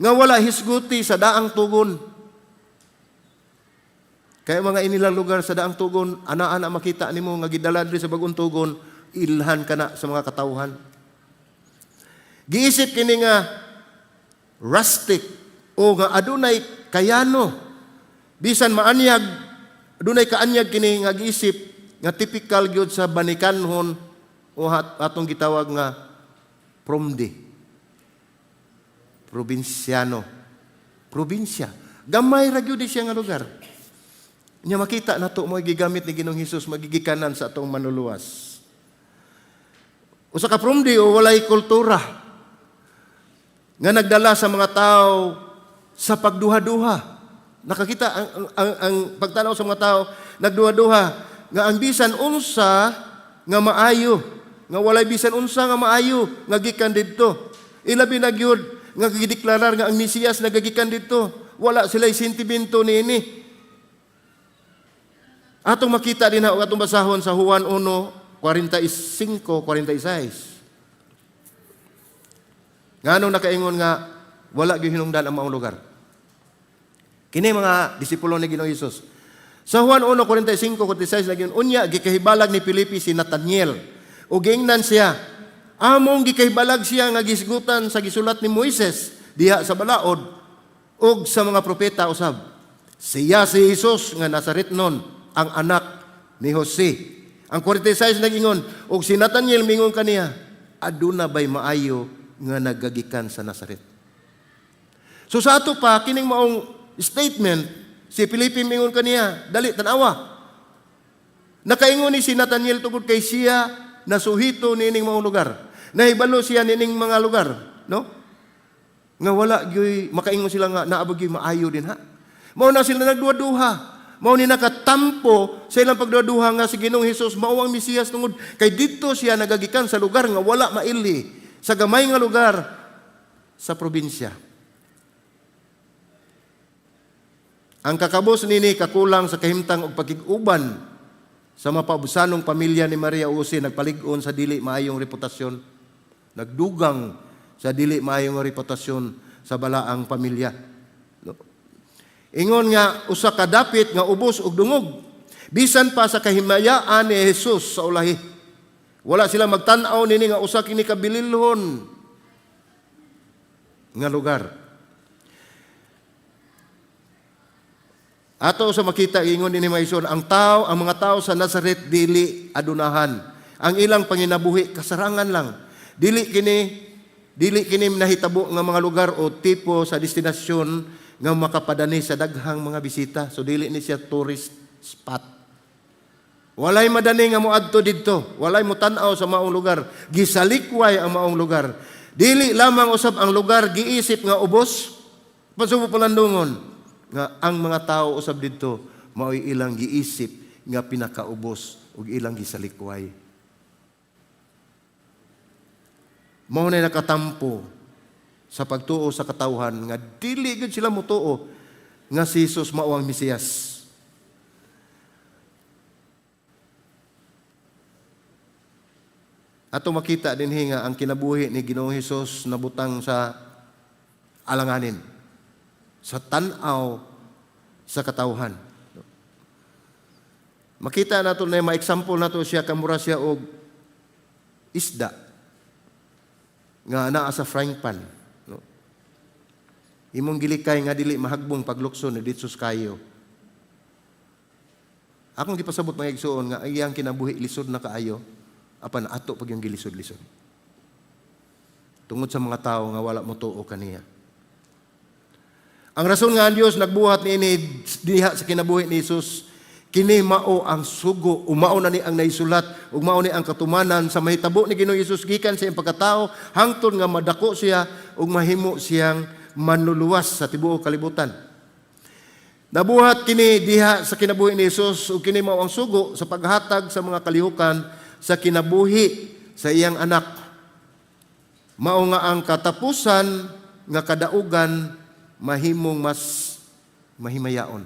nga wala hisguti sa daang tugon. Kaya mga inilang lugar sa daang tugon, ana-ana makita nimo nga gidala diri sa bagong tugon, ilhan ka na sa mga katawhan. Giisip kini nga rustic o nga adunay kayano. Bisan maanyag, adunay kaanyag kini nga giisip nga typical gyud sa banikanhon o atong gitawag nga promdi. Probinsyano. Probinsya. Gamay ra gyud siya nga lugar. Nya makita nato mo gigamit ni Ginoong Hesus magigikanan sa atong manluluwas. Usa ka promdi o walay kultura nga nagdala sa mga tao sa pagduha-duha. Nakakita ang pagtanaw sa mga tao nagduha-duha nga ang bisan unsa nga maayo, nga walay bisan unsa nga maayo nga gikan didto. Ilabi na gyud nga gideklarar nga ang Mesiyas nagagikan didto. Wala sila'y sentimento niini. Atong makita din na atong basahon sa Juan 1:45-46. Nganong nakaingon nga wala gyud hinungdan ang maong lugar. Kini mga disipulo ni Ginoong Hesus. Sa Juan 1:45-46 lagi unya gikahibalag ni Felipe si Nathaniel. O giingnan siya. Among gikahibalag siya nga gisgutan sa gisulat ni Moises diha sa balaod ug sa mga propeta usab. Siya si Jesus nga Nazaretnon, ang anak ni Jose. Ang 46 nag-ingon, ug si Nathaniel mingon kaniya, aduna bay maayo nga nagagikan sa Nazaret. So sa ato pa kining maong statement, si Felipe mingon kaniya, dali tan-awa. Nakaingon ni si Nathaniel tungod kay siya nasuhito nining maong lugar. Nahibalo siya nining mga lugar, no? Nga wala gyud makaingon sila nga naabot gyud maayo din ha. Mao na sila nagduha-duha. Mao ni nakatampo sa ilang pagduduha nga si Ginoong Hesus mao ang Mesiyas tungod kay didto siya nagagikan sa lugar nga wala maili, sa gamay nga lugar sa probinsya. Ang kakabos nini kakulang sa kahimtang og pakig-uban sa mapabusanong pamilya ni Maria Jose nagpalig-on sa dili maayong reputasyon, nagdugang sa dili maayong reputasyon sa balaang pamilya. Ingon nga usa ka dapit nga ubos og dungog. Bisan pa sa kahimayaan ni Jesus sa ulahi, wala sila magtan-aw nini nga usa kini kabililhon nga lugar. Ato sa makita ingon ni Maison, ang mga tao sa Nazareth dili adunahan. Ang ilang panginabuhi kasarangan lang. Dili kini nahitabo nga mga lugar o tipo sa destinasyon nga makapadani sa daghang mga bisita. So dili ni siya tourist spot. Walay madani nga moadto didto, walay mo tan-aw sa maong lugar. Gisalikway ang maong lugar. Dili lamang usab ang lugar giisip nga ubos. Pasubo palandungon nga ang mga tao usab didto mao'y ilang giisip nga pinakaubos ug ilang gisalikway. Mao na nakatampo sa pagtuo sa katawhan nga dili gid sila motuo nga si Jesus mao ang Mesiyas. Ato makita dinhi nga ang kinabuhi ni Ginoong Hesus nabutang sa alanganin, sa tan-aw sa katawhan. Makita nato na ma-example nato siya kamura siya og isda nga naa sa frying pan. No? Imong gilikay nga dili mahagbong paglukson ni ditsus kayo. Akong gipasabot mga igsuon nga ang iyang kinabuhi lisod na kaayo, apan ato pag yung gilisod-lisod. Tungod sa mga tao nga wala mo tuo kaniya. Ang rason nga ang Dios nagbuhat niini diha sa kinabuhi ni Jesus, kini mao ang sugo, mao na ni ang naisulat, ug mao ni ang katumanan sa mahitabo ni Ginoong Hesus gikan sa iyang pagkatao hangtod nga madako siya ug mahimo siyang manluluwas sa tibuok kalibutan. Nabuhat kini diha sa kinabuhi ni Jesus ug kini mao ang sugo sa paghatag sa mga kalihukan sa kinabuhi sa iyang anak. Mao nga ang katapusan nga kadaugan mahimong mas mahimayaon.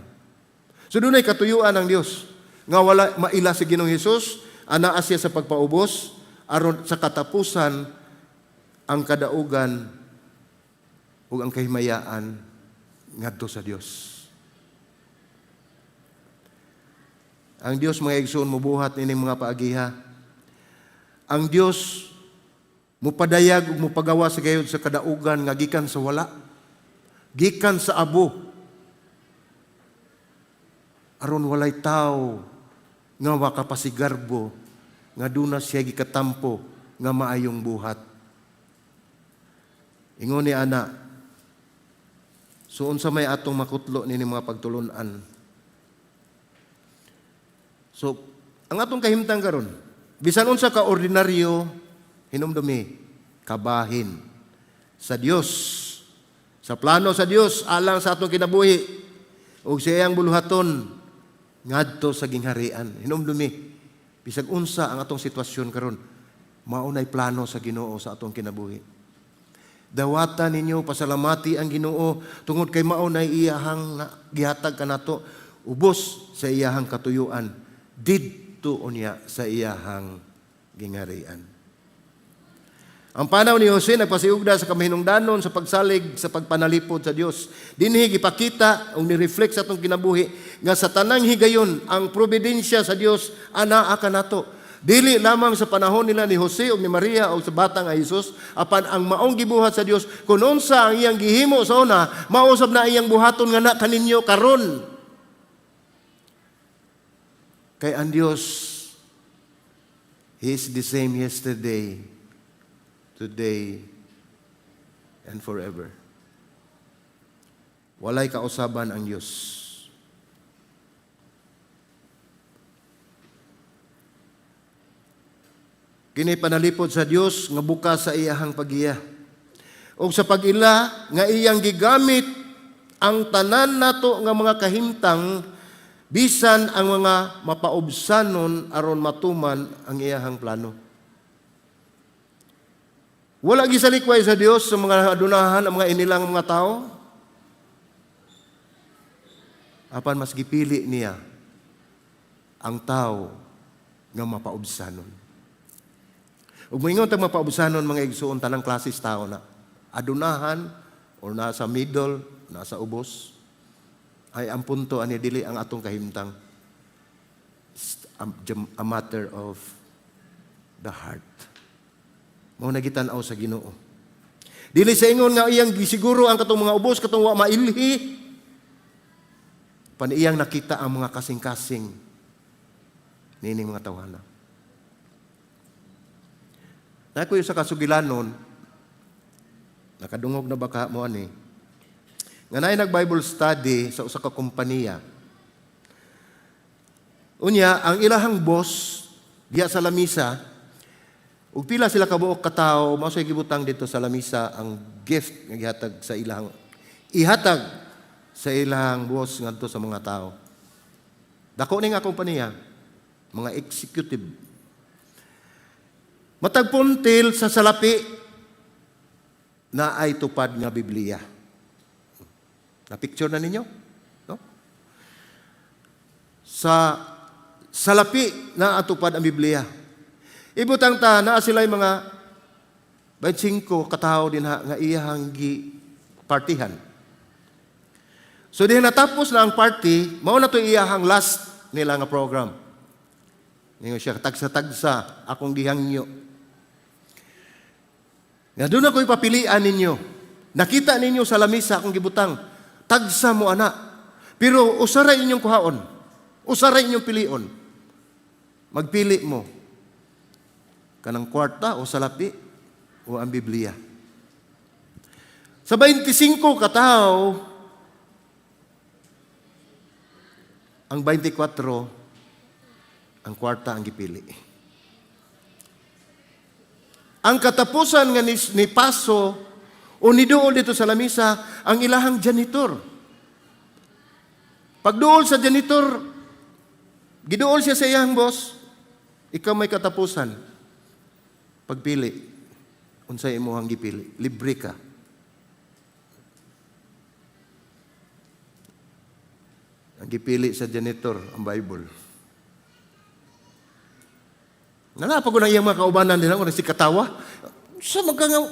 So dunay katuyuan ang Dios nga wala maila si Ginoong Hesus, anaa siya sa pagpaubos aron sa katapusan ang kadaugan ug ang kahimayaan ngadto sa Dios. Ang Dios mga igsoon mobuhat nining mga paagiha. Ang Dios mupadayag ug mupagawa sa gayud sa kadaugan nga gikan sa wala, gikan sa abo, aron walay tao nga makapasigarbo nga duna siya gikatampo nga maayong buhat. Ingon ni ana, suon sa may atong makutlo nini mga pagtulunan. So, ang atong kahimtang karon, bisan unsa ka ordinaryo, hinumdumi, kabahin sa Dios, sa plano sa Dios, alang sa atong kinabuhi, ug sa iyang buluhaton, ngadto sa gingharian. Hinumdumi, bisag unsa ang atong sitwasyon karon, maunay plano sa Ginoo sa atong kinabuhi. Dawatan ninyo, pasalamati ang Ginoo, tungod kay maunay iyahang gihatag kanato, ubos sa iyahang katuyuan, didto unya sa iyahang gingharian. Ang panaw ni Jose nagpasiugda sa kamahinungdanon sa pagsalig sa pagpanalipod sa Dios. Dinhi gipakita ug ni-reflect sa atong kinabuhi nga sa tanang higayon ang providensya sa Dios anaa kanato. Dili lamang sa panahon nila ni Jose ug ni Maria ug sa bata nga Hesus, apan ang maong gibuhat sa Dios kun unsa ang iyang gihimo sa una, mausab na iyang buhaton nga na kaninyo karon. Kay ang Diyos, He is the same yesterday, today, and forever. Walay kausaban ang Diyos. Kini panalipod sa Diyos nga bukas sa iyahang pagiya. O sa pag-ila nga iyang gigamit ang tanan nato nga mga kahimtang bisan ang mga mapaubsanon aron matuman ang iyahang plano. Wala gisalikway sa Dios sa mga adunahan ang mga inilang mga tao. Apan mas gipili niya ang tao nga mapaubsanon. Ug moingon tag mapaubsanon mga igsuon tanang klases tao na adunahan o nasa middle, nasa ubos. Ay ang punto ani dili ang atong kahimtang. a matter of the heart. Mao nagitanaw sa Ginoo. Dili sa ingon nga iyang gisiguro ang katong mga ubos katong wa mailhi. Paniyang nakita ang mga kasing-kasing nining mga tawhana. Nakoy sa kasugilanon, nakadungog na baka mo ani. Nga naay nag-Bible study sa usa ka kompanya. Unya, ang ilahang boss diya sa lamisa, ug pila sila ka buok katawo, mao say gibutang dito sa lamisa ang gift nga gihatag sa ihatag sa ilang boss ngadto sa mga tao. Dako ni nga kompanya, mga executive. Matag puntil sa salapi na ay tupad nga Biblia. Na-picture na ninyo? No? Sa salapi na atupad ang Biblia. Ibutang ta na sila'y mga 25 katao din nga iyahang partihan. So diha natapos na ang party, mao na to iyahang last nila nga program. Ninyo siya tagsa-tagsa akong gihangyo. Nga doon ako'y papilian ninyo. Nakita ninyo sa lamisa akong gibutang, tagsa mo ana. Pero usaray inyong kuhaon. Usaray inyong pilion. Magpili mo. Kanang kwarta o salapi o ang Biblia. Sa 25 katao, ang 24, ang kwarta ang gipili. Ang katapusan nga ni Paso o ni duol dito sa lamisa, ang ilahang janitor. Pagduol sa janitor, giduol siya sa iyang boss, ikaw may katapusan. Pagpili, unsay imong gipili, libre ka. Ang gipili sa janitor, ang Bible. Nanapa ko na iyang mga kaubanan din ako, nagsikatawa. Sa magkangaw,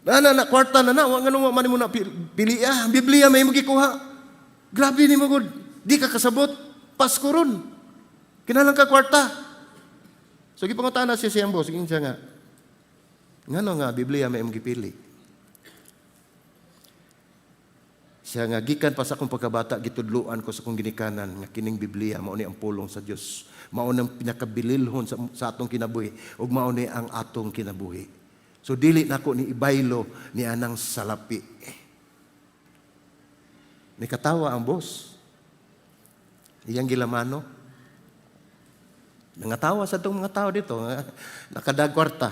na kwarta na, nga nung man mo na pili, Biblia may magikuha. Grabe ni mo, God. Di ka kasabot, Pasko ron. Kinalang ka kwarta. So, gipangutan na siya siyang boss, siya nga, nga Biblia may magipili. Siya nga, gikan pa sa akong pagkabata, gitudluan ko sa akong ginikanan, nga kining Biblia, mauni ang pulong sa Diyos. Mauni ang pinakabililhon sa atong kinabuhi, ug mauni ang atong kinabuhi. So, dili na ako ni ibaylo ni anang salapi. Nikatawa ang boss. Iyang gilamano. Nangatawa sa itong mga tao dito, nakadagkwarta.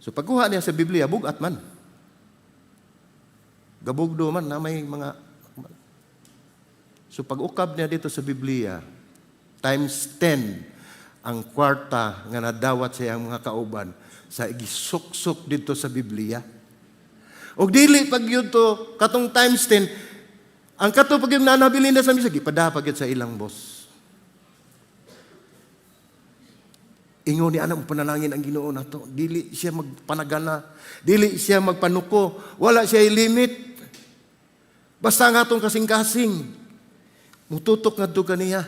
So, pagkuha niya sa Biblia, bugat man. Gabugdo man na may mga... So pag-ukab niya dito sa Biblia, times 10 ang kwarta nga nadawat sa iyang mga kauban sa igisuksok dito sa Biblia. O dili pag yun to, katong times 10, ang kato pag yung nanabilin na sa misa, gipadapag yun sa ilang boss. Ingon ni anang panalangin ang Ginoo na to. Dili siya magpanagana, dili siya magpanuko, wala siya limit. Basta ang atong kasing-kasing, mututok nga doon kaniya.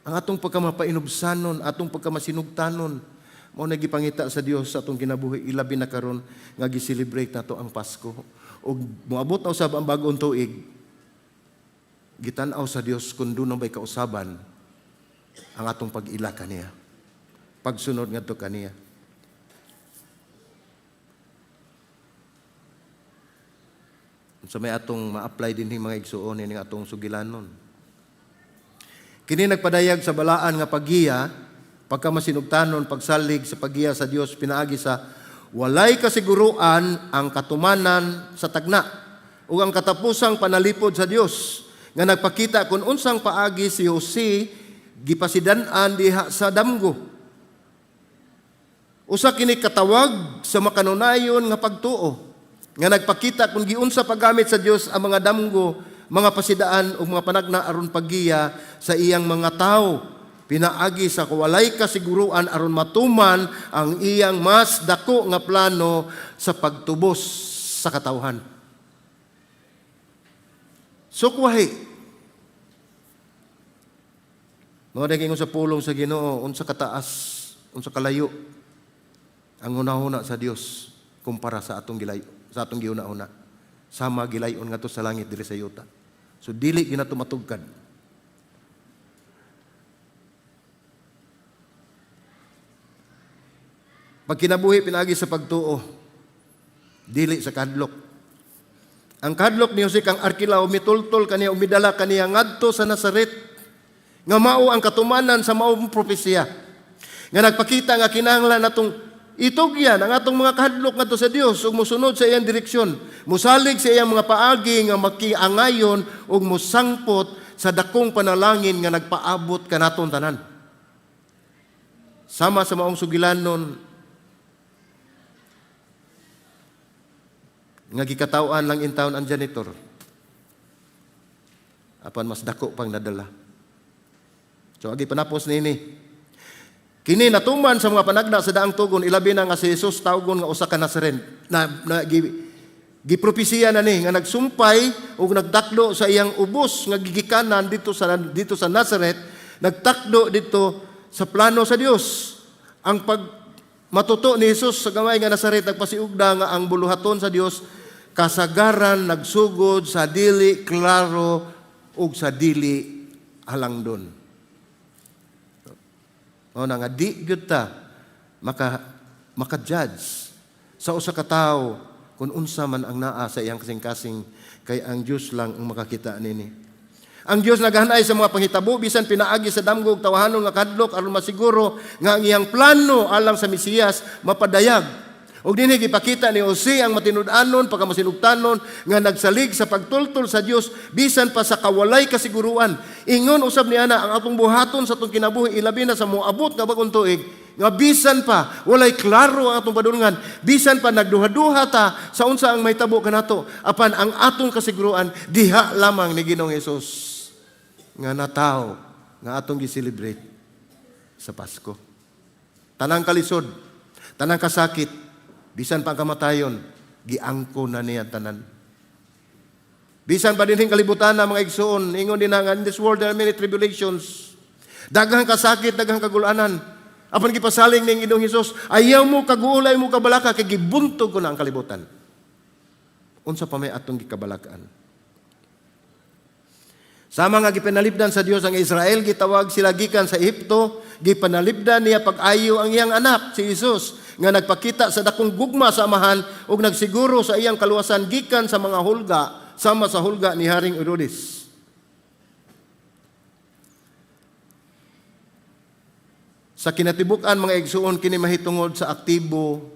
Ang atong pagkamapainubsanon, atong pagkamasinugtanon, mao nagipangita sa Dios sa atong kinabuhi, ilabi na karon nga gi-celebrate nato ang Pasko. Ug moabot na usab ang bag-ong tuig, gitan-aw sa Dios kun dunay bay kausaban ang atong pag-ila kaniya. Pagsunod ngadto kaniya. So may atong ma-apply din ng mga igsuon ng atong sugilanon. Kini nagpadayag sa balaan nga paggiya, pagkamasinugtanon, pagsalig sa paggiya sa Dios pinaagi sa walay kasiguruan ang katumanan sa tagna ug ang katapusang panalipod sa Dios nga nagpakita kung unsang paagi si Jose gipasidan-an diha sa damgo. Usa kini katawag sa makanunayon nga pagtuo nga nagpakita kung giunsa paggamit sa Dios ang mga damgo, mga pasidaan ug mga panagna aron paggiya sa iyang mga tao. Pinaagi sa walay kasiguruan aron matuman ang iyang mas dako nga plano sa pagtubos sa katawhan. Sukwahi. Mga naging sa pulong sa Ginoo, unsa kataas, unsa kalayo ang hunahuna sa Dios kumpara sa atong gilayo, sa atong giuna-una. Sama gilayon nga to sa langit diri sa yuta. So dili gina tumatugkad. Pag kinabuhi pinagi sa pagtuo, dili sa kadlok. Ang kadlok ni Jose kang Arkilaw mitultol kaniya umidala kaniya ngadto sa Nazaret nga mao ang katumanan sa maong propesya nga nagpakita nga kinahanglan natong itugyan ang atong mga kahadlok ngadto sa Dios ug mosunod sa iyang direksyon, musalig sa iyang mga paagi nga makiangayon ug mosangpot sa dakong panalangin nga nagpaabot kanaton tanan. Sama sa maong sugilanon nga gikataw-an lang intawon ang janitor. Apan mas dako pang nadala. So agi panapos nini. Kini natuman sa mga panagna sa daang tugon ilabi na nga si Jesus tawgon nga usa ka Nazaren na gipropesiya na ni nga nagsumpay ug nagtakdo sa iyang ubos nga gigikanan dito sa Nazareth, nagtakdo dito sa plano sa Dios. Ang matuto ni Jesus sa gamay nga Nazaret nagpasiugda nga ang buluhaton sa Dios kasagaran nagsugod sa dili klaro ug sa dili halangdon. O na nga di gyud ta maka-judge sa usa ka tawo kung unsa man ang naa sa iyang kasing-kasing kay ang Dios lang ang makakita nini. Ang Dios naghanay sa mga panghitabo bisan pinaagi sa damgog tawahanon nga kadlok aron masiguro nga ang iyang plano alang sa Mesiyas mapadayag. Og dinhi gipakita ni Jose ang matinud-anon pagkamasinugtanon nga nagsalig sa pagtultol sa Dios bisan pa sa kawalay kasiguruan. Ingon usab niya na ang atong buhaton sa atong kinabuhi ilabi na sa moabot nga bagong tuig nga bisan pa walay klaro ang atong padulungan, bisan pa nagduha-duha ta sa unsa ang mahitabo kanato, apan ang atong kasiguruan diha lamang ni Ginoong Hesus nga natawo nga atong gi-celebrate sa Pasko. Tanang kalisod, tanang kasakit, bisan pa ang kamatayon, giangko na niya tanan. Bisan pa dinhing kalibutan na mga igsoon, ingon din nga, in this world there are many tribulations. Daghang kasakit, daghang kagulanan. Apan gipasaling ning Ginoong Hesus, ayaw mo kaguulay mo kabalaka, kay gibuntog ko na ang kalibutan. Unsa pa may atong gikabalakaan. Sama nga gipanalipdan sa Dios ang Israel, gitawag sila gikan sa Ehipto, gipanalipdan niya pag-ayo ang iyang anak, si Jesus, nga nagpakita sa dakong gugma sa amahan ug nagsiguro sa iyang kaluwasan gikan sa mga hulga sama sa hulga ni Haring Herodes. Sa kinatibuk-an mga igsuon kini mahitungod sa aktibo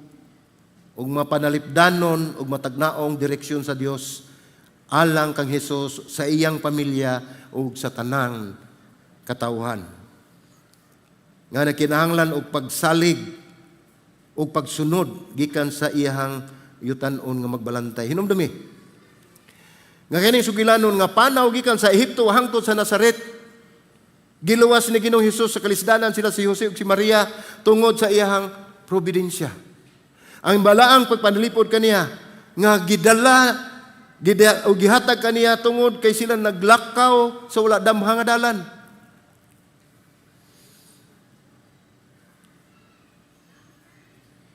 ug mapanalipdanon ug matagnaong direksyon sa Dios alang kang Hesus sa iyang pamilya ug sa tanang katawhan. Nga nagkinahanglan og pagsalig o pagsunod gikan sa iyang yutan-on nga magbalantay. Hinumdumi. Nga kining sugilanon nga panaw gikan sa Ehipto hangtod sa Nazaret. Giluwas ni Ginoong Hesus sa kalisdanan sila si Jose ug si Maria tungod sa iyang probidensya. Ang balaang pagpanalipod kaniya nga o gihatag kaniya tungod kay sila naglakaw sa wala damhang nga dalan.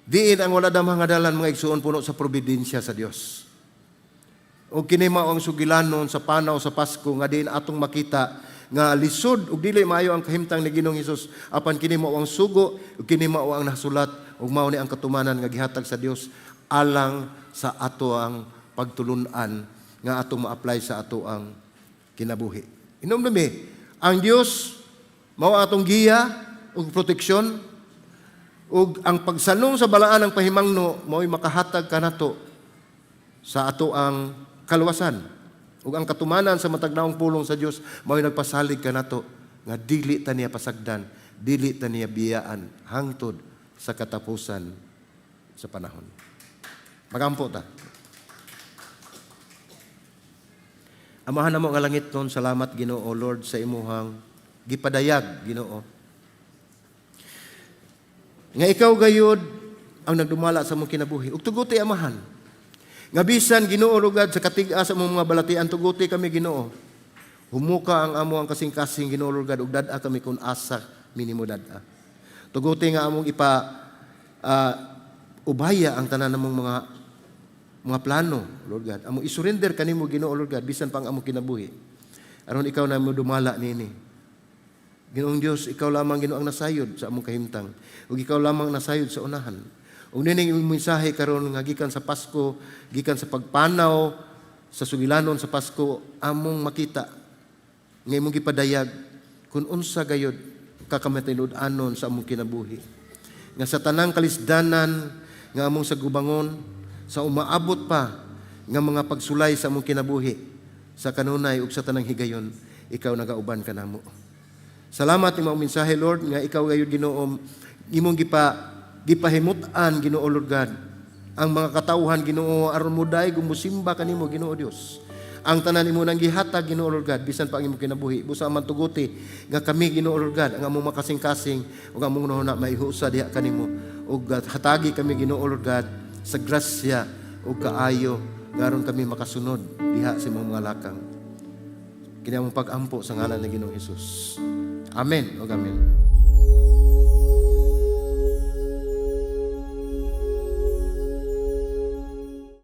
Diin ang wala damang nga dalan mga igsuon puno sa probidensya sa Dios. O kini mao ang sugilanon sa panaw sa Pasko nga diin atong makita nga lisod ug dili maayo ang kahimtang ni Ginoong Hesus apan kini mao ang sugo ug kini mao ang nasulat ug mao ni ang katumanan nga gihatag sa Dios alang sa ato ang pagtulun-an nga atong ma-apply sa ato ang kinabuhi. Hinumdumi, ang Dios mao atong giya ug proteksyon. Ug ang pagsanong sa balaan ng pahimangno mao'y makahatag kanato sa ato ang kaluwasan. Ug ang katumanan sa matagnaong pulong sa Dios mao'y nagpasalig kanato nga dili ta niya pasagdan, dili ta niya biyaan hangtod sa katapusan sa panahon. Magampo ta. Amahan namo nga langit nun, salamat Ginoo Lord sa imuhang gipadayag Ginoo. Nga ikaw gayud ang nagdumala sa mong kinabuhi. Ug tuguti amahan. Nga bisan Ginoo rugad sa katiga sa mong mga balatian tuguti kami Ginoo. Humuka ang amo ang kasing-kasing Ginoo Lord God ug dad-a kami kun asa minimo dad-a. Tuguti nga among ubaya ang tanan namong mga plano, Lord God. Among isurrender kanimo Ginoo Lord God bisan pang among kinabuhi. Aron ikaw na mo dumala nini. Ginoong Dios, ikaw lamang Ginoo ang nasayod sa among kahimtang ug ikaw lamang nasayod sa unahan. Ug nining imong mensahe karon nga gikan sa Pasko, gikan sa pagpanaw sa sugilanon sa Pasko, among makita nga imong gipadayag kung unsa gayud kakamatinud-anon sa among kinabuhi. Nga sa tanang kalisdanan nga among sagubangon, sa umaabot pa nga mga pagsulay sa among kinabuhi, sa kanunay ug sa tanang higayon, ikaw nagauban kanamo. Salamat imong mensahe Lord nga ikaw gayud Ginoo imong gipahimutan Ginoo Lord God ang mga katawhan Ginoo aron moday gumusimba kanimo Ginoo Dios. Ang tanan imo nang gihatag Ginoo Lord God bisan pa ang imong kinabuhi busa man tuguti nga kami Ginoo Lord God ang among makasing-kasing ug among nahuna maihusa diha kanimo ug hatagi kami Ginoo Lord God sa grasya ug kaayo ngaron kami makasunod diha sa imong mga lakang. Kini among pag-ampo sa ngalan ni Ginoong Hesus. Amen ug amen.